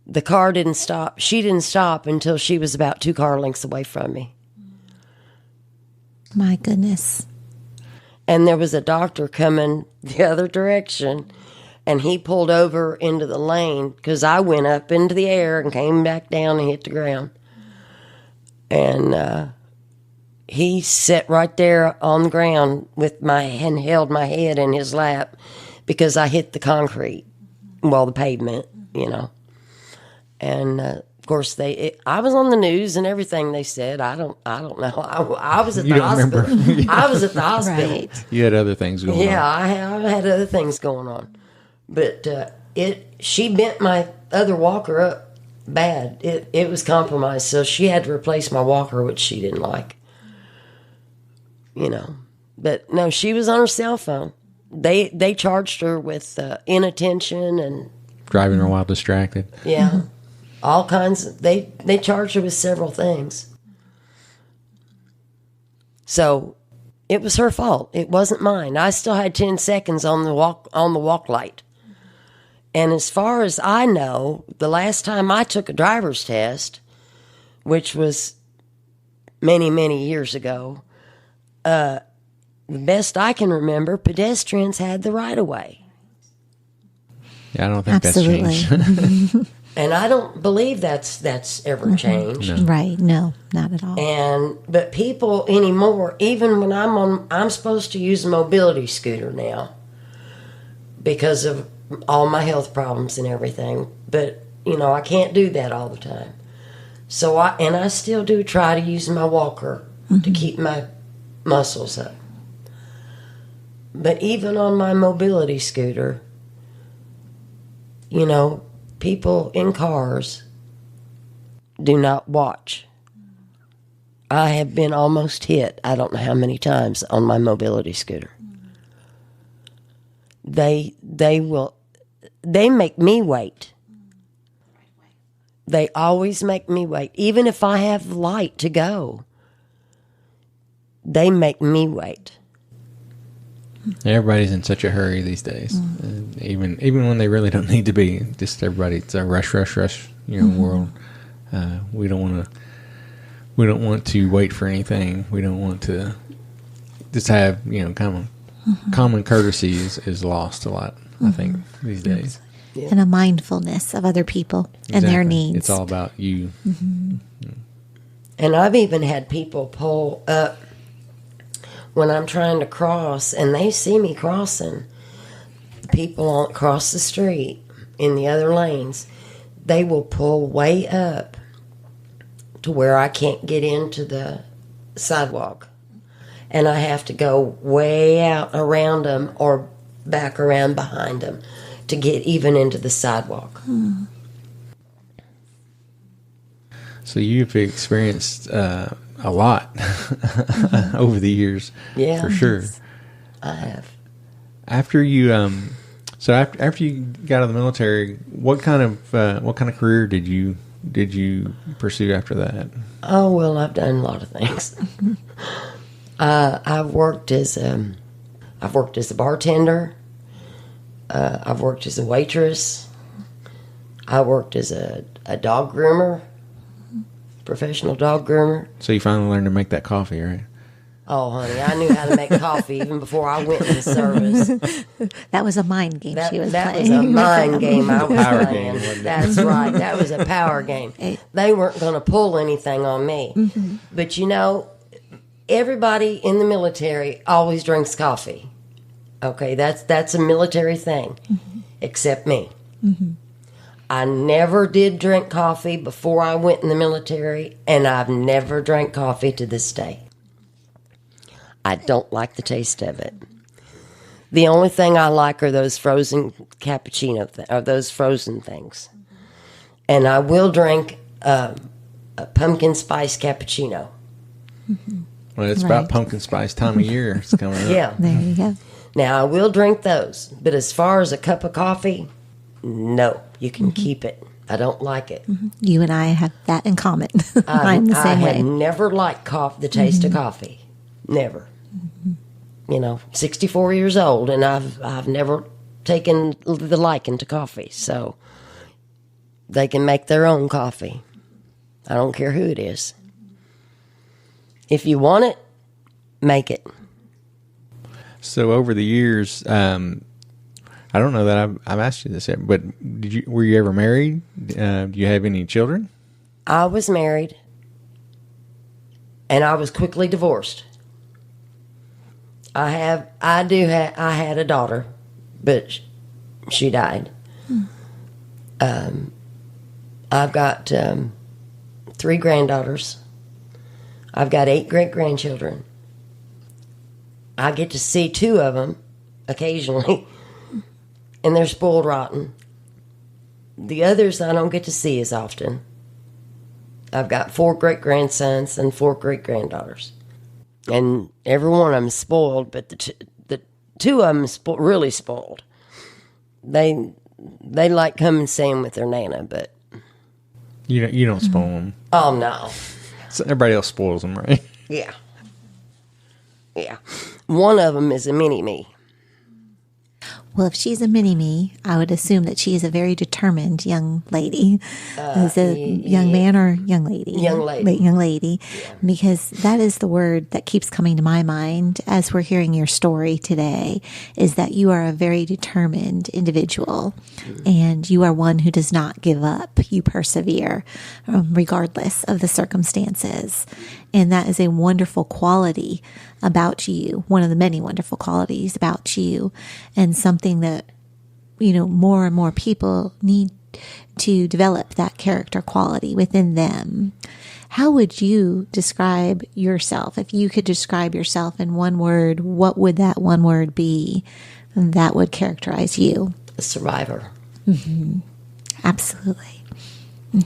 [SPEAKER 3] The car didn't stop. She didn't stop until she was about 2 car lengths away from me.
[SPEAKER 4] My goodness.
[SPEAKER 3] And there was a doctor coming the other direction, and he pulled over into the lane because I went up into the air and came back down and hit the ground. And he sat right there on the ground and held my head in his lap because I hit the concrete, the pavement, And of course, I was on the news and everything. They said, I don't know. I was at the hospital. I was at the hospital.
[SPEAKER 4] Right.
[SPEAKER 2] You had other things going on.
[SPEAKER 3] Yeah, I had other things going on. But she bent my other walker up bad. It was compromised, so she had to replace my walker, which she didn't like. But no, she was on her cell phone. They charged her with inattention and
[SPEAKER 2] driving her while distracted.
[SPEAKER 3] Yeah, all kinds. They charged her with several things. So it was her fault. It wasn't mine. I still had 10 seconds on the walk light. And as far as I know, the last time I took a driver's test, which was many, many years ago, the best I can remember, pedestrians had the right of way.
[SPEAKER 2] Yeah, I don't think
[SPEAKER 4] Absolutely.
[SPEAKER 2] that's changed.
[SPEAKER 3] And I don't believe that's ever changed.
[SPEAKER 2] No.
[SPEAKER 4] Right. No, not at all.
[SPEAKER 3] But people anymore, even when I'm supposed to use a mobility scooter now because of all my health problems and everything. But, I can't do that all the time. So I still do try to use my walker to keep my muscles up. But even on my mobility scooter, people in cars do not watch. I have been almost hit, I don't know how many times, on my mobility scooter. They make me wait. They always make me wait. Even if I have light to go, they make me wait.
[SPEAKER 2] Everybody's in such a hurry these days. Even when they really don't need to be. Just it's a rush, world. We don't want to wait for anything. We don't want to just have, common courtesy is lost a lot, I think, these days.
[SPEAKER 3] Yeah.
[SPEAKER 4] And a mindfulness of other people and their needs.
[SPEAKER 2] It's all about you.
[SPEAKER 3] And I've even had people pull up when I'm trying to cross, and they see me crossing. The people across the street in the other lanes, they will pull way up to where I can't get into the sidewalk. And I have to go way out around them or back around behind them to get even into the sidewalk.
[SPEAKER 2] So you've experienced a lot over the years,
[SPEAKER 3] Yeah,
[SPEAKER 2] for sure.
[SPEAKER 3] I have.
[SPEAKER 2] After you, after you got out of the military, what kind of career did you pursue after that?
[SPEAKER 3] Oh, well, I've done a lot of things. I've worked as a bartender. I've worked as a waitress. I worked as a dog groomer, professional dog groomer.
[SPEAKER 2] So you finally learned to make that coffee, right?
[SPEAKER 3] Oh, honey, I knew how to make coffee even before I went in the service.
[SPEAKER 4] That was a mind game she was
[SPEAKER 3] That
[SPEAKER 4] playing.
[SPEAKER 3] was a mind game I was
[SPEAKER 2] Power
[SPEAKER 3] playing.
[SPEAKER 2] game, wasn't it?
[SPEAKER 3] That's right. That was a power game. They weren't going to pull anything on me. But everybody in the military always drinks coffee. Okay, that's a military thing, except me. I never did drink coffee before I went in the military, and I've never drank coffee to this day. I don't like the taste of it. The only thing I like are those frozen cappuccino, or those frozen things. And I will drink a pumpkin spice cappuccino.
[SPEAKER 2] Well, it's about pumpkin spice time of year. It's coming up.
[SPEAKER 3] Yeah.
[SPEAKER 4] There you go.
[SPEAKER 3] Now, I will drink those, but as far as a cup of coffee, no, you can keep it. I don't like it.
[SPEAKER 4] You and I have that in common. I'm the same
[SPEAKER 3] I
[SPEAKER 4] way.
[SPEAKER 3] have never liked the taste of coffee. Never. 64 years old, and I've never taken the liking to coffee. So they can make their own coffee. I don't care who it is. If you want it, make it.
[SPEAKER 2] So over the years, I don't know that I've asked you this yet, but were you ever married? Do you have any children?
[SPEAKER 3] I was married, and I was quickly divorced. I had a daughter, but she died. I've got 3 granddaughters. I've got 8 great-grandchildren. I get to see 2 of them occasionally, and they're spoiled rotten. The others I don't get to see as often. I've got 4 great-grandsons and 4 great-granddaughters. And every one of them spoiled, but the 2 of them really spoiled. They like coming staying with their nana, but
[SPEAKER 2] You don't spoil them.
[SPEAKER 3] oh no,
[SPEAKER 2] So everybody else spoils them, right?
[SPEAKER 3] yeah. One of them is a mini me.
[SPEAKER 4] Well, if she's a mini-me, I would assume that she is a very determined young lady. Is it young man or young lady?
[SPEAKER 3] Young lady.
[SPEAKER 4] Young lady.
[SPEAKER 3] Yeah.
[SPEAKER 4] Because that is the word that keeps coming to my mind as we're hearing your story today, is that you are a very determined individual, and you are one who does not give up. You persevere, regardless of the circumstances. And that is a wonderful quality about you, one of the many wonderful qualities about you, and something that, more and more people need to develop that character quality within them. How would you describe yourself? If you could describe yourself in one word, what would that one word be that would characterize you?
[SPEAKER 3] A survivor.
[SPEAKER 4] Mm-hmm. Absolutely.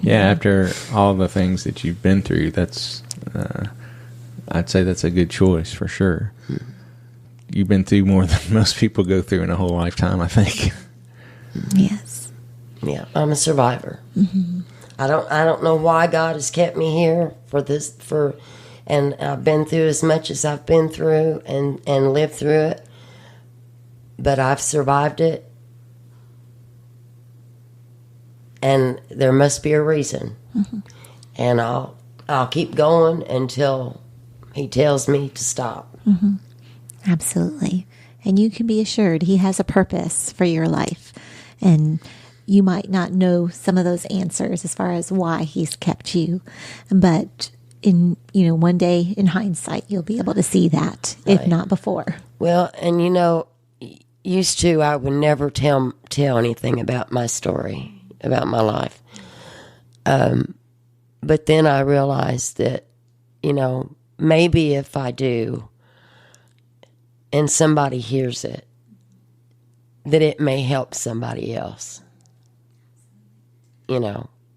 [SPEAKER 2] Yeah, after all the things that you've been through, that's I'd say that's a good choice for sure. You've been through more than most people go through in a whole lifetime, I think.
[SPEAKER 4] Yes.
[SPEAKER 3] Yeah, I'm a survivor. Mm-hmm. I don't know why God has kept me here and I've been through as much as I've been through and lived through it, but I've survived it. And there must be a reason. Mm-hmm. And I'll keep going until He tells me to stop.
[SPEAKER 4] Mm-hmm. Absolutely. And you can be assured He has a purpose for your life. And you might not know some of those answers as far as why He's kept you. But one day in hindsight, you'll be able to see that, if not before.
[SPEAKER 3] Well, and used to, I would never tell anything about my story, about my life. But then I realized that, maybe if I do, and somebody hears it, that it may help somebody else.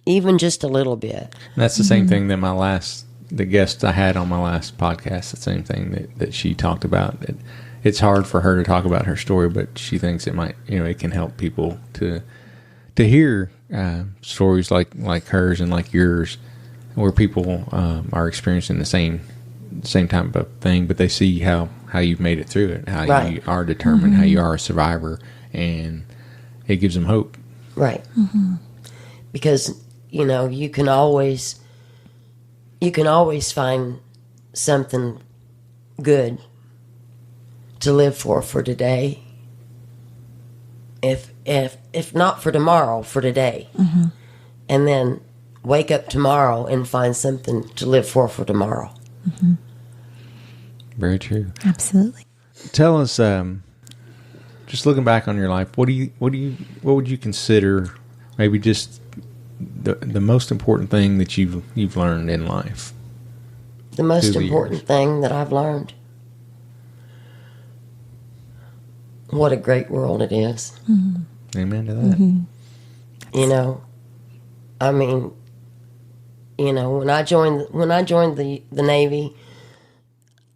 [SPEAKER 3] Even just a little bit.
[SPEAKER 2] And that's the same thing that the guest I had on my last podcast, the same thing that she talked about. It's hard for her to talk about her story, but she thinks it might, it can help people to hear stories like hers and like yours, where people are experiencing the same type of thing, but they see how you've made it through it, how you are determined, how you are a survivor, and it gives them hope.
[SPEAKER 3] Right. Mm-hmm. Because, you can always find something good to live for today. If not for tomorrow, for today. Mm-hmm. And then wake up tomorrow and find something to live for tomorrow.
[SPEAKER 4] Mm-hmm.
[SPEAKER 2] Very true.
[SPEAKER 4] Absolutely.
[SPEAKER 2] Tell us, just looking back on your life, what would you consider maybe just the most important thing that you've learned in life?
[SPEAKER 3] The most important thing that I've learned? What a great world it is.
[SPEAKER 4] Mm-hmm.
[SPEAKER 2] Amen to that.
[SPEAKER 4] Mm-hmm.
[SPEAKER 3] When I joined the Navy,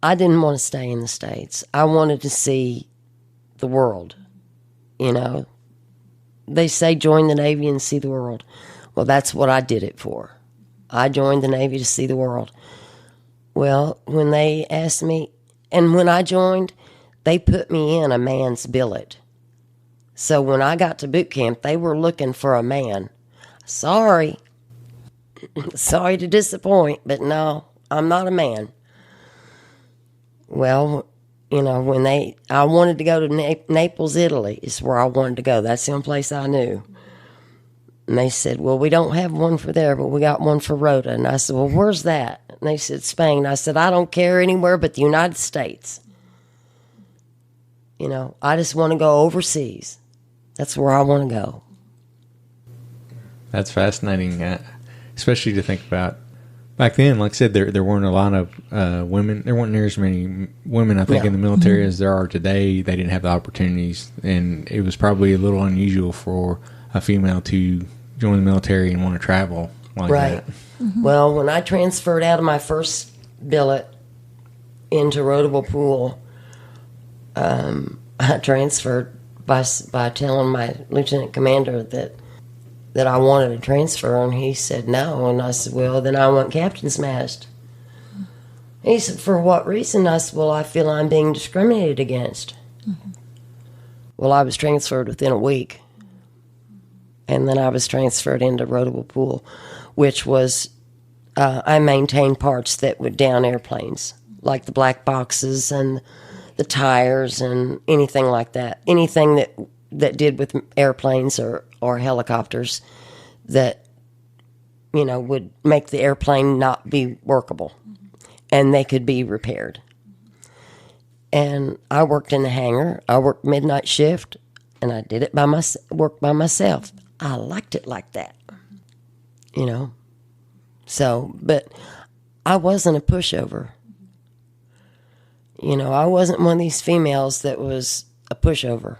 [SPEAKER 3] I didn't want to stay in the States. I wanted to see the world. They say join the Navy and see the world. Well, that's what I did it for. I joined the Navy to see the world. Well, when they asked me, and when I joined, they put me in a man's billet. So when I got to boot camp, they were looking for a man. Sorry to disappoint, but no, I'm not a man. Well, I wanted to go to Naples, Italy, is where I wanted to go. That's the only place I knew. And they said, well, we don't have one for there, but we got one for Rota. And I said, well, where's that? And they said, Spain. I said, I don't care anywhere but the United States. I just want to go overseas. That's where I want to go.
[SPEAKER 2] That's fascinating, especially to think about. Back then, like I said, there weren't a lot of women. There weren't near as many women, I think, in the military as there are today. They didn't have the opportunities, and it was probably a little unusual for a female to join the military and want to travel like that.
[SPEAKER 3] Mm-hmm. Well, when I transferred out of my first billet into Rotable Pool, I transferred by telling my lieutenant commander that I wanted to transfer, and he said no. And I said, well, then I want captain's mast. He said, for what reason? I said, well, I feel I'm being discriminated against. Mm-hmm. Well, I was transferred within a week. And then I was transferred into rotable pool, which was, I maintained parts that would down airplanes, like the black boxes and the tires and anything like that. Anything that did with airplanes or helicopters that, would make the airplane not be workable. And they could be repaired. And I worked in the hangar. I worked midnight shift, and I did it worked by myself. I liked it like that, So, but I wasn't a pushover. I wasn't one of these females that was a pushover.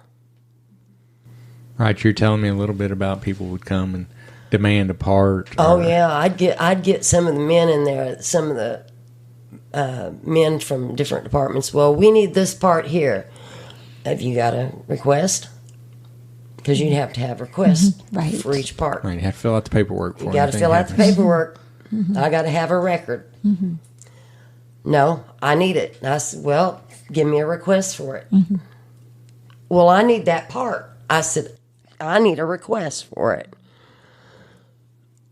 [SPEAKER 2] Right, you're telling me a little bit about people would come and demand a part.
[SPEAKER 3] Oh yeah, I'd get some of the men in there, some of the men from different departments. Well, we need this part here. Have you got a request? Because you'd have to have requests for each part.
[SPEAKER 2] Right, you have to fill out the paperwork for it.
[SPEAKER 3] You got to fill out the paperwork. I got to have a record. No, I need it. And I said, well, give me a request for it. Well, I need that part. I said, I need a request for it.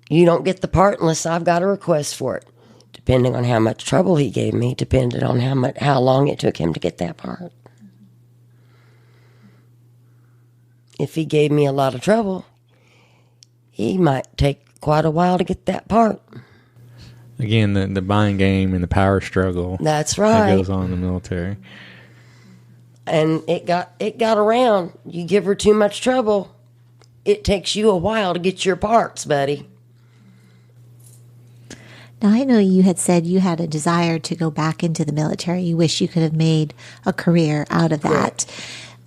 [SPEAKER 3] You don't get the part unless I've got a request for it. Depending on how much trouble he gave me, depended on how long it took him to get that part. If he gave me a lot of trouble, he might take quite a while to get that part.
[SPEAKER 2] Again, the buying game and the power struggle.
[SPEAKER 3] That's right.
[SPEAKER 2] That goes on in the military.
[SPEAKER 3] And it got around. You give her too much trouble, it takes you a while to get your parts, buddy.
[SPEAKER 4] Now, I know you had said you had a desire to go back into the military. You wish you could have made a career out of that.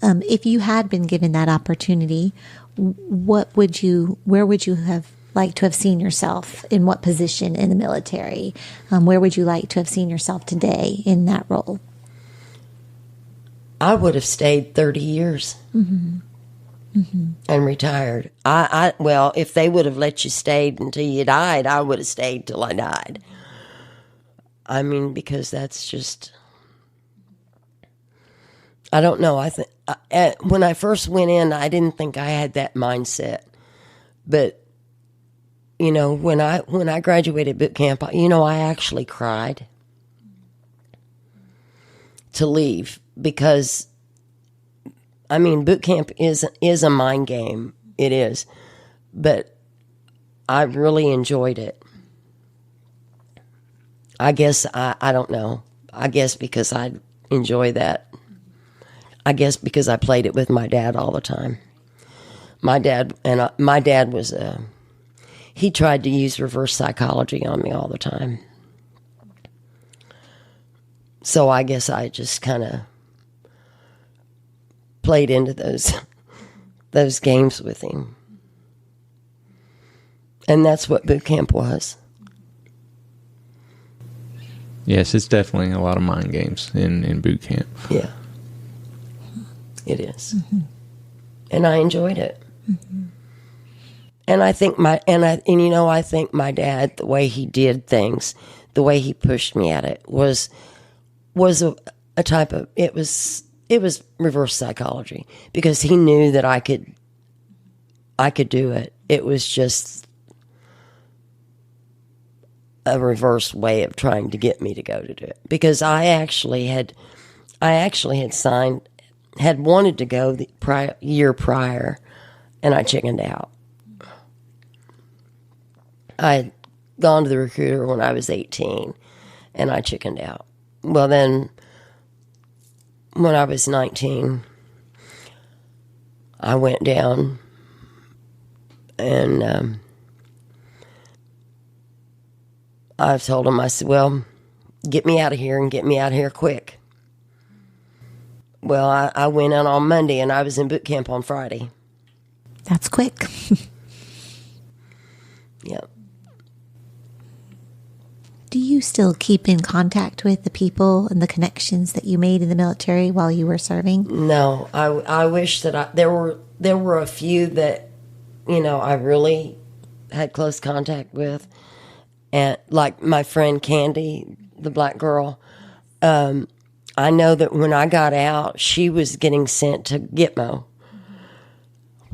[SPEAKER 4] If you had been given that opportunity, where would you have liked to have seen yourself? In what position in the military? Where would you like to have seen yourself today in that role?
[SPEAKER 3] I would have stayed 30 years and retired. Well, if they would have let you stay until you died, I would have stayed till I died. I mean, because that's just, I don't know. I think when I first went in, I didn't think I had that mindset. But when I graduated boot camp, I actually cried to leave because, I mean, boot camp is a mind game. It is, but I really enjoyed it. I guess I don't know. I guess because I enjoy that. I guess because I played it with my dad all the time. My dad was he tried to use reverse psychology on me all the time. So I guess I just kind of played into those games with him. And that's what boot camp was.
[SPEAKER 2] Yes, it's definitely a lot of mind games in boot camp.
[SPEAKER 3] Yeah. It is. And I enjoyed it. And I think I think my dad, the way he did things, the way he pushed me at it was a type of, it was reverse psychology, because he knew that I could do it. It was just a reverse way of trying to get me to go to do it, because I actually had wanted to go the year prior, and I chickened out. I had gone to the recruiter when I was 18, and I chickened out. Well, then, when I was 19, I went down, and I told him, I said, well, get me out of here, and get me out of here quick. Well, I went out on Monday, and I was in boot camp on Friday.
[SPEAKER 4] That's quick.
[SPEAKER 3] Yep.
[SPEAKER 4] Do you still keep in contact with the people and the connections that you made in the military while you were serving?
[SPEAKER 3] No, I wish that there were a few that, I really had close contact with, and like my friend Candy, the black girl. I know that when I got out, she was getting sent to Gitmo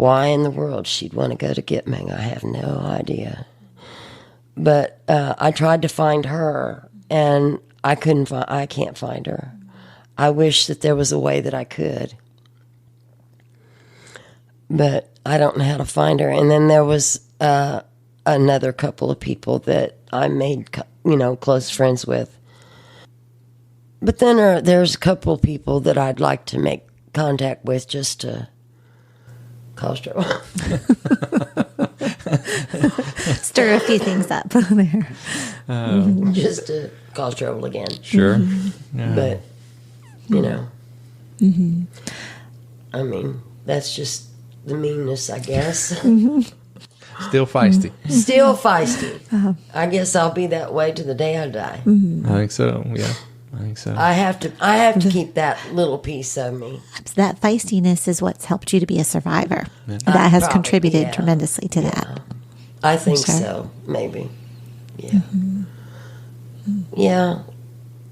[SPEAKER 3] why in the world she'd want to go to Gitming, I have no idea. But I tried to find her, and I can't find her. I wish that there was a way that I could. But I don't know how to find her. And then there was another couple of people that I made, close friends with. But then there's a couple of people that I'd like to make contact with just to cause trouble.
[SPEAKER 4] Stir a few things up there.
[SPEAKER 3] Just to cause trouble again.
[SPEAKER 2] Sure.
[SPEAKER 3] Mm-hmm. But, I mean, that's just the meanness, I guess.
[SPEAKER 2] Still feisty.
[SPEAKER 3] Still feisty. I guess I'll be that way to the day I die.
[SPEAKER 2] I think so. Yeah, I think so.
[SPEAKER 3] I have to keep that little piece of me.
[SPEAKER 4] That feistiness is what's helped you to be a survivor. Yeah. That has contributed tremendously to that.
[SPEAKER 3] I think so. Maybe. Yeah. Yeah.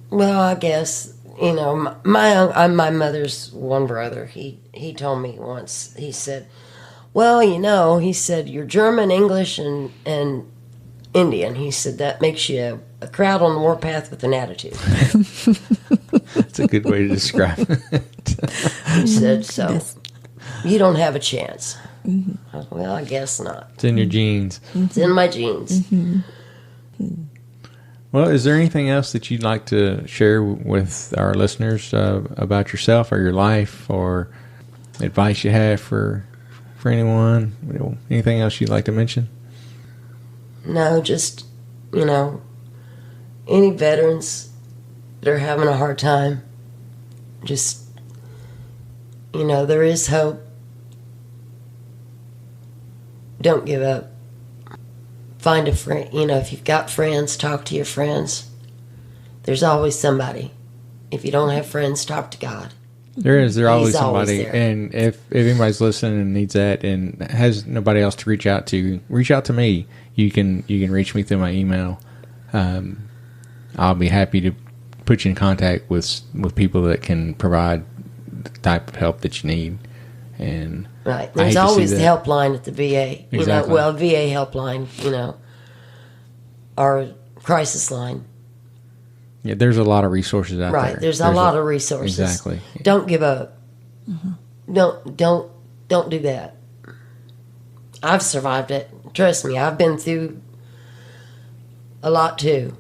[SPEAKER 3] Well, I guess, my mother's one brother, he told me once, he said, well, he said, you're German, English, and Indian. He said, that makes you a crowd on the warpath with an attitude.
[SPEAKER 2] That's a good way to describe it.
[SPEAKER 3] He said, so you don't have a chance. Mm-hmm. I said, well, I guess not.
[SPEAKER 2] It's in your genes.
[SPEAKER 3] It's in my genes.
[SPEAKER 4] Mm-hmm.
[SPEAKER 2] Well, is there anything else that you'd like to share with our listeners about yourself or your life, or advice you have for anyone? Anything else you'd like to mention?
[SPEAKER 3] No, just, any veterans that are having a hard time, just, there is hope. Don't give up. Find a friend. If you've got friends, talk to your friends. There's always somebody. If you don't have friends, talk to God.
[SPEAKER 2] There's always somebody.
[SPEAKER 3] There.
[SPEAKER 2] And if anybody's listening and needs that and has nobody else to reach out to me. You can reach me through my email. I'll be happy to put you in contact with people that can provide the type of help that you need. And
[SPEAKER 3] right, there's always the helpline at the VA.
[SPEAKER 2] Exactly.
[SPEAKER 3] VA helpline. Our crisis line.
[SPEAKER 2] Yeah, there's a lot of resources out there.
[SPEAKER 3] Right, there's a lot of resources.
[SPEAKER 2] Exactly.
[SPEAKER 3] Don't give up. Mm-hmm. Don't do that. I've survived it. Trust me, I've been through a lot too.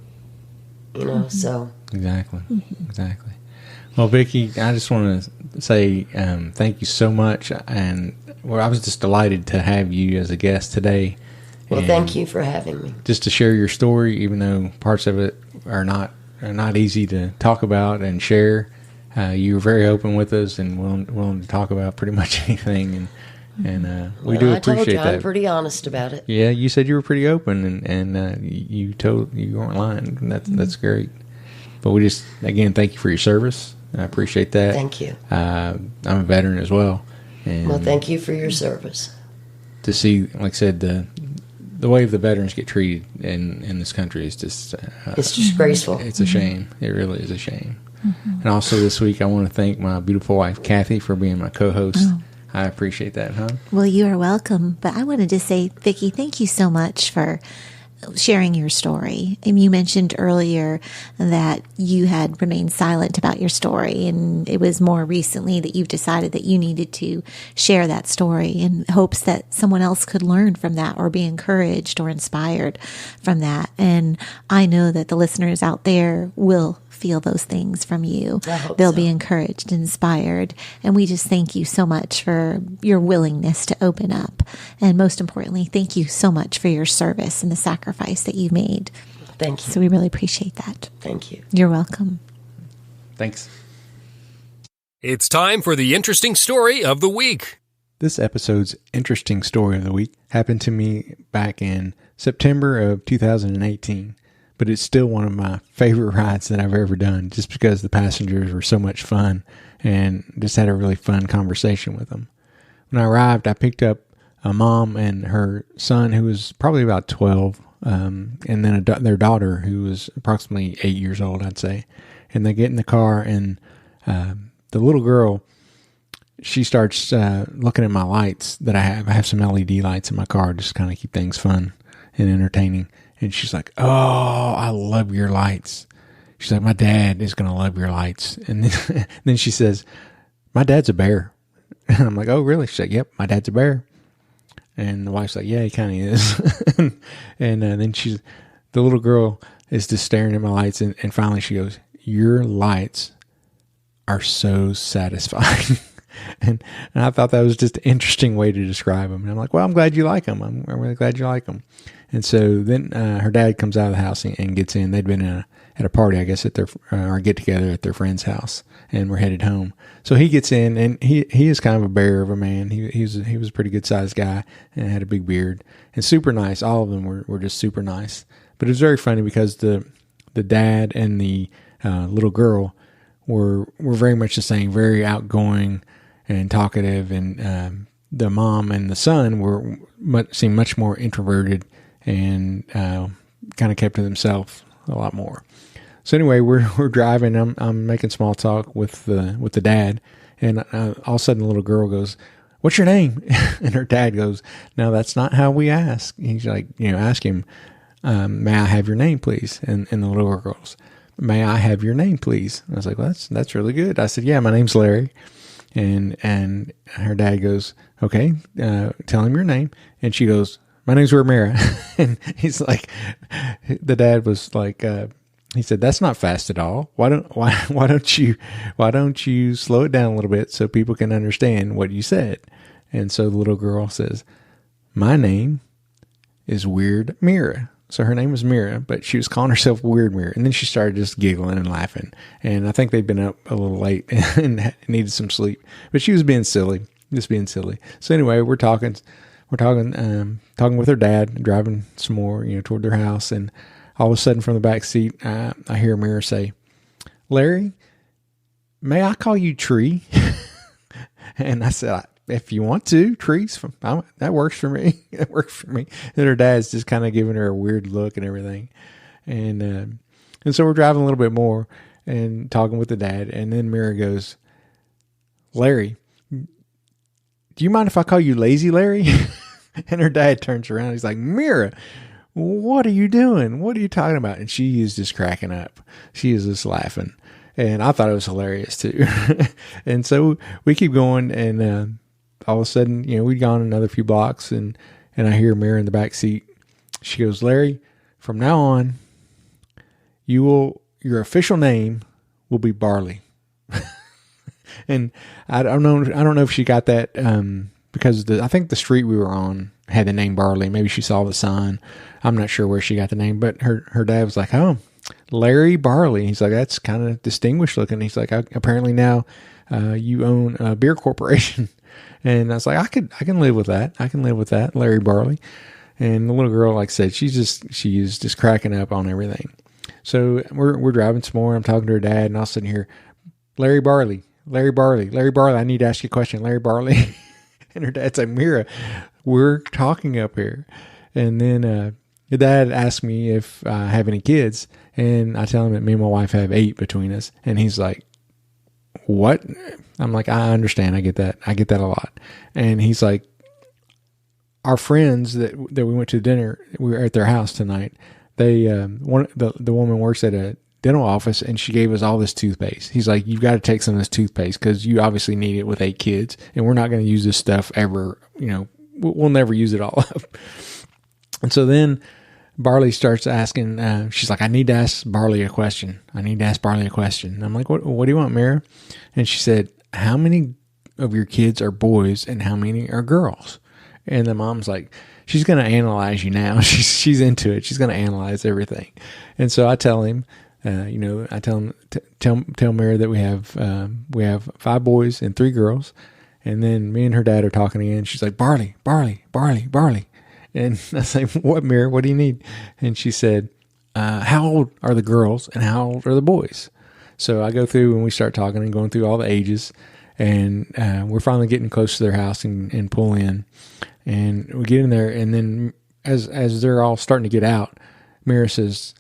[SPEAKER 3] So.
[SPEAKER 2] Exactly. Exactly. Well, Vickie, I just want to say thank you so much, and I was just delighted to have you as a guest today.
[SPEAKER 3] Well, thank you for having me.
[SPEAKER 2] Just to share your story, even though parts of it are not easy to talk about and share. You were very open with us and willing to talk about pretty much anything, and we do appreciate
[SPEAKER 3] I told you,
[SPEAKER 2] that.
[SPEAKER 3] I'm pretty honest about it.
[SPEAKER 2] Yeah, you said you were pretty open, and you weren't lying. And that's great. But we just, again, thank you for your service. I appreciate that.
[SPEAKER 3] Thank you.
[SPEAKER 2] I'm a veteran as well. And
[SPEAKER 3] well, thank you for your service.
[SPEAKER 2] To see, like I said, the way the veterans get treated in this country is just...
[SPEAKER 3] it's disgraceful.
[SPEAKER 2] It's a shame. It really is a shame. Mm-hmm. And also this week, I want to thank my beautiful wife, Kathy, for being my co-host. Oh. I appreciate that, huh?
[SPEAKER 4] Well, you are welcome. But I wanted to say, Vickie, thank you so much for sharing your story. And you mentioned earlier that you had remained silent about your story, and it was more recently that you've decided that you needed to share that story in hopes that someone else could learn from that or be encouraged or inspired from that. And I know that the listeners out there will feel those things from you. They'll be encouraged, inspired. And we just thank you so much for your willingness to open up. And most importantly, thank you so much for your service and the sacrifice that you made.
[SPEAKER 3] Thank you.
[SPEAKER 4] So we really appreciate that.
[SPEAKER 3] Thank you.
[SPEAKER 4] You're welcome.
[SPEAKER 2] Thanks.
[SPEAKER 1] It's time for the interesting story of the week.
[SPEAKER 2] This episode's interesting story of the week happened to me back in September of 2018. But it's still one of my favorite rides that I've ever done, just because the passengers were so much fun and just had a really fun conversation with them. When I arrived, I picked up a mom and her son, who was probably about 12, and then their daughter, who was approximately 8 years old, I'd say. And they get in the car, and the little girl, she starts looking at my lights that I have. I have some LED lights in my car just kind of keep things fun and entertaining. And she's like, "Oh, I love your lights." She's like, "My dad is going to love your lights." And then she says, "My dad's a bear." And I'm like, "Oh, really?" She's like, "Yep, my dad's a bear." And the wife's like, "Yeah, he kind of is." and then the little girl is just staring at my lights. And finally she goes, "Your lights are so satisfying." and I thought that was just an interesting way to describe them. And I'm like, "Well, I'm glad you like them. I'm really glad you like them." And so then her dad comes out of the house and gets in. They'd been at a party, I guess, at their or get together at their friend's house, and we're headed home. So he gets in, and he is kind of a bear of a man. He was a pretty good sized guy and had a big beard and super nice. All of them were just super nice. But it was very funny because the dad and the little girl were very much the same, very outgoing and talkative, and the mom and the son seemed much more introverted and kind of kept to themselves a lot more. So anyway, we're driving. I'm making small talk with the dad, and all of a sudden the little girl goes, "What's your name?" And her dad goes, "No, that's not how we ask." He's like, ask him, "May I have your name, please?" And the little girl goes, "May I have your name, please?" And I was like, "Well, that's really good." I said, "Yeah, my name's Larry." And her dad goes, "Okay, tell him your name." And she goes, "My name's Ramira." And he's like, the dad was like, he said, "That's not fast at all. Why don't you slow it down a little bit so people can understand what you said?" And so the little girl says, "My name is Weird Mira." So her name was Mira, but she was calling herself Weird Mira. And then she started just giggling and laughing. And I think they'd been up a little late and needed some sleep, but she was being silly, just being silly. So anyway, we're talking with her dad, driving some more, toward their house. And all of a sudden from the back seat, I hear Mira say, "Larry, may I call you Tree?" And I said, "If you want to, Trees, that works for me." That works for me. And her dad's just kind of giving her a weird look and everything. And so we're driving a little bit more and talking with the dad. And then Mira goes, "Larry, do you mind if I call you Lazy Larry?" And her dad turns around. He's like, "Mira, what are you doing? What are you talking about?" And she is just cracking up. She is just laughing. And I thought it was hilarious too. And so we keep going, and all of a sudden, we'd gone another few blocks, and I hear Mira in the back seat. She goes, "Larry, from now on, your official name will be Barley." And I don't know if she got that because I think the street we were on had the name Barley. Maybe she saw the sign. I'm not sure where she got the name, but her dad was like, "Oh, Larry Barley." He's like, "That's kind of distinguished looking." He's like, "Apparently now you own a beer corporation." And I was like, I can live with that. I can live with that, Larry Barley. And the little girl, like I said, she is just cracking up on everything. So we're driving some more. I'm talking to her dad, and all of a sudden here, Larry Barley, I need to ask you a question, Larry Barley. And her dad's like, "Mira, we're talking up here." And then the dad asked me if I have any kids, and I tell him that me and my wife have 8 between us. And he's like, "What?" I'm like, "I understand. I get that a lot." And he's like, "Our friends that we went to dinner, we were at their house tonight. They the woman works at a dental office, and she gave us all this toothpaste." He's like, "You've got to take some of this toothpaste because you obviously need it with 8 kids, and we're not going to use this stuff ever. We'll never use it all up." And so then Barley starts asking, she's like, "I need to ask Barley a question. And I'm like, what do you want, Mira?" And she said, "How many of your kids are boys and how many are girls?" And the mom's like, "She's going to analyze you now." She's into it. She's going to analyze everything. And so I tell him, tell Mira that we have 5 boys and 3 girls. And then me and her dad are talking again. She's like, Barley. And I say, "What, Mira? What do you need?" And she said, "How old are the girls and how old are the boys?" So I go through and we start talking and going through all the ages. And we're finally getting close to their house and pull in. And we get in there. And then as they're all starting to get out, Mira says,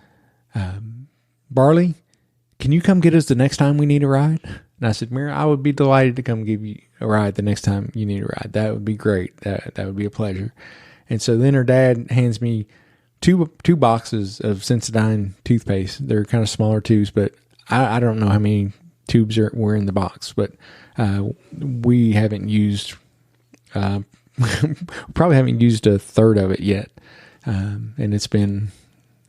[SPEAKER 2] "Barley, can you come get us the next time we need a ride?" And I said, Mira, I would be delighted to come give you a ride the next time you need a ride. That would be great. That would be a pleasure. And so then her dad hands me two boxes of Sensodyne toothpaste. They're kind of smaller tubes, but I don't know how many tubes were in the box, but we haven't used, probably haven't used a third of it yet. And it's been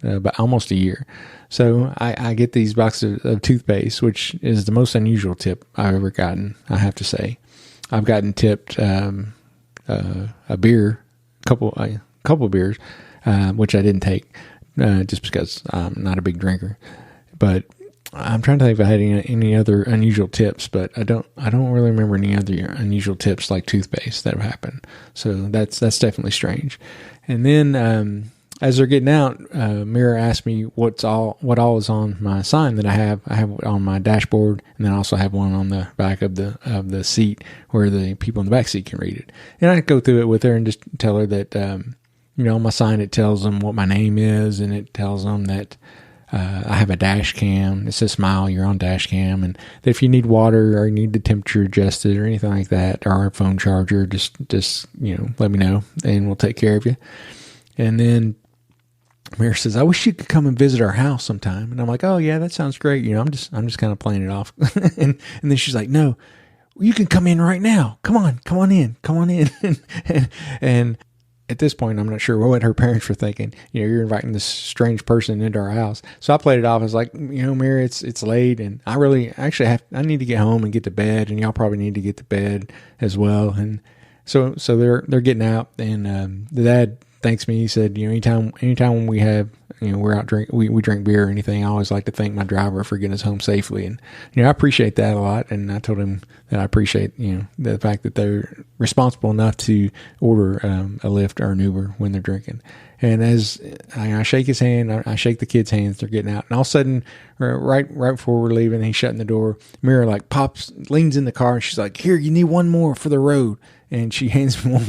[SPEAKER 2] about almost a year. So I get these boxes of toothpaste, which is the most unusual tip I've ever gotten, I have to say. I've gotten tipped a beer, a couple of beers, which I didn't take just because I'm not a big drinker. But I'm trying to think if I had any other unusual tips, but I don't really remember any other unusual tips like toothpaste that have happened. So that's definitely strange. And then as they're getting out, Mira asked me what all is on my sign that I have. I have it on my dashboard, and then I also have one on the back of the seat where the people in the back seat can read it. And I go through it with her and just tell her that on my sign it tells them what my name is, and it tells them that I have a dash cam. It says smile, you're on dash cam, and that if you need water or you need the temperature adjusted or anything like that, or a phone charger, just let me know and we'll take care of you. And then Mira says, I wish you could come and visit our house sometime. And I'm like, oh yeah, that sounds great. I'm just kind of playing it off. and then she's like, no, you can come in right now. Come on in. And at this point, I'm not sure what her parents were thinking. You're inviting this strange person into our house. So I played it off as like, Mira, it's late, and I need to get home and get to bed, and y'all probably need to get to bed as well. And so they're getting out, and the dad thanks me. He said, anytime when we have, we're out we drink beer or anything, I always like to thank my driver for getting us home safely. And, I appreciate that a lot. And I told him that I appreciate, the fact that they're responsible enough to order a Lyft or an Uber when they're drinking. And as I shake his hand, I shake the kids' hands, they're getting out. And all of a sudden, right before we're leaving, he's shutting the door. Mira leans in the car, and she's like, here, you need one more for the road. And she hands me one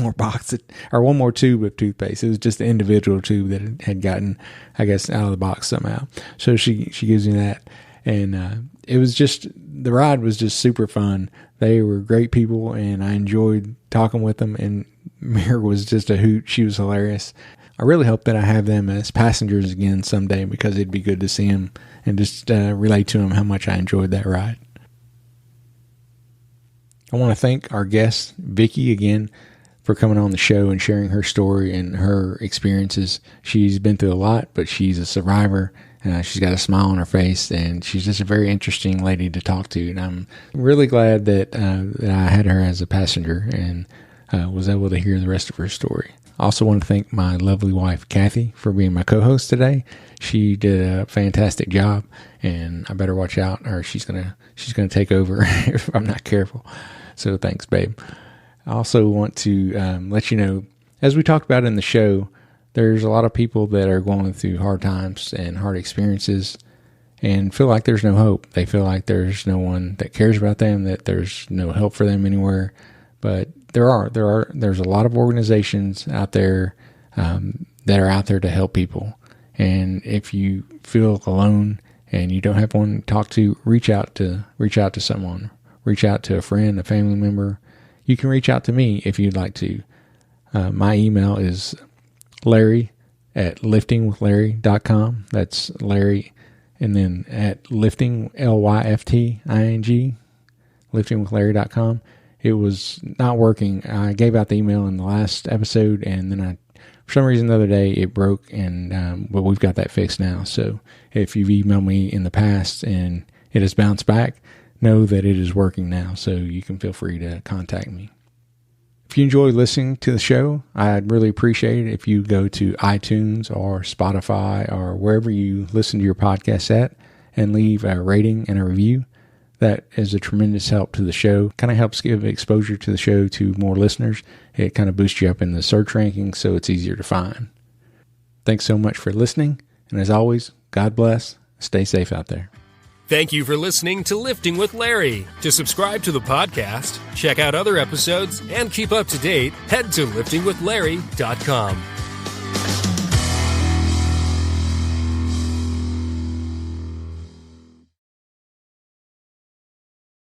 [SPEAKER 2] more tube of toothpaste. It was just the individual tube that had gotten, I guess, out of the box somehow. So she gives me that. And it was just, the ride was just super fun. They were great people, and I enjoyed talking with them. And Mira was just a hoot. She was hilarious. I really hope that I have them as passengers again someday, because it'd be good to see them and just relate to them how much I enjoyed that ride. I want to thank our guest, Vickie, again for coming on the show and sharing her story and her experiences. She's been through a lot, but she's a survivor. She's got a smile on her face, and she's just a very interesting lady to talk to. And I'm really glad that I had her as a passenger and was able to hear the rest of her story. I also want to thank my lovely wife, Kathy, for being my co-host today. She did a fantastic job, and I better watch out, or she's gonna take over if I'm not careful. So thanks, babe. I also want to let you know, as we talked about in the show, there's a lot of people that are going through hard times and hard experiences and feel like there's no hope. They feel like there's no one that cares about them, that there's no help for them anywhere. But there's a lot of organizations out there that are out there to help people. And if you feel alone and you don't have one to talk to, reach out to someone. Reach out to a friend, a family member. You can reach out to me if you'd like to. My email is larry@liftingwithlarry.com. That's Larry, and then at lifting, LYFTING, liftingwithlarry.com. It was not working. I gave out the email in the last episode, and then for some reason the other day it broke, and but we've got that fixed now. So if you've emailed me in the past and it has bounced back, know that it is working now, so you can feel free to contact me. If you enjoy listening to the show, I'd really appreciate it if you go to iTunes or Spotify or wherever you listen to your podcasts at and leave a rating and a review. That is a tremendous help to the show. Kind of helps give exposure to the show to more listeners. It kind of boosts you up in the search rankings, so it's easier to find. Thanks so much for listening, and as always, God bless. Stay safe out there.
[SPEAKER 1] Thank you for listening to Lifting with Larry. To subscribe to the podcast, check out other episodes, and keep up to date, head to liftingwithlarry.com.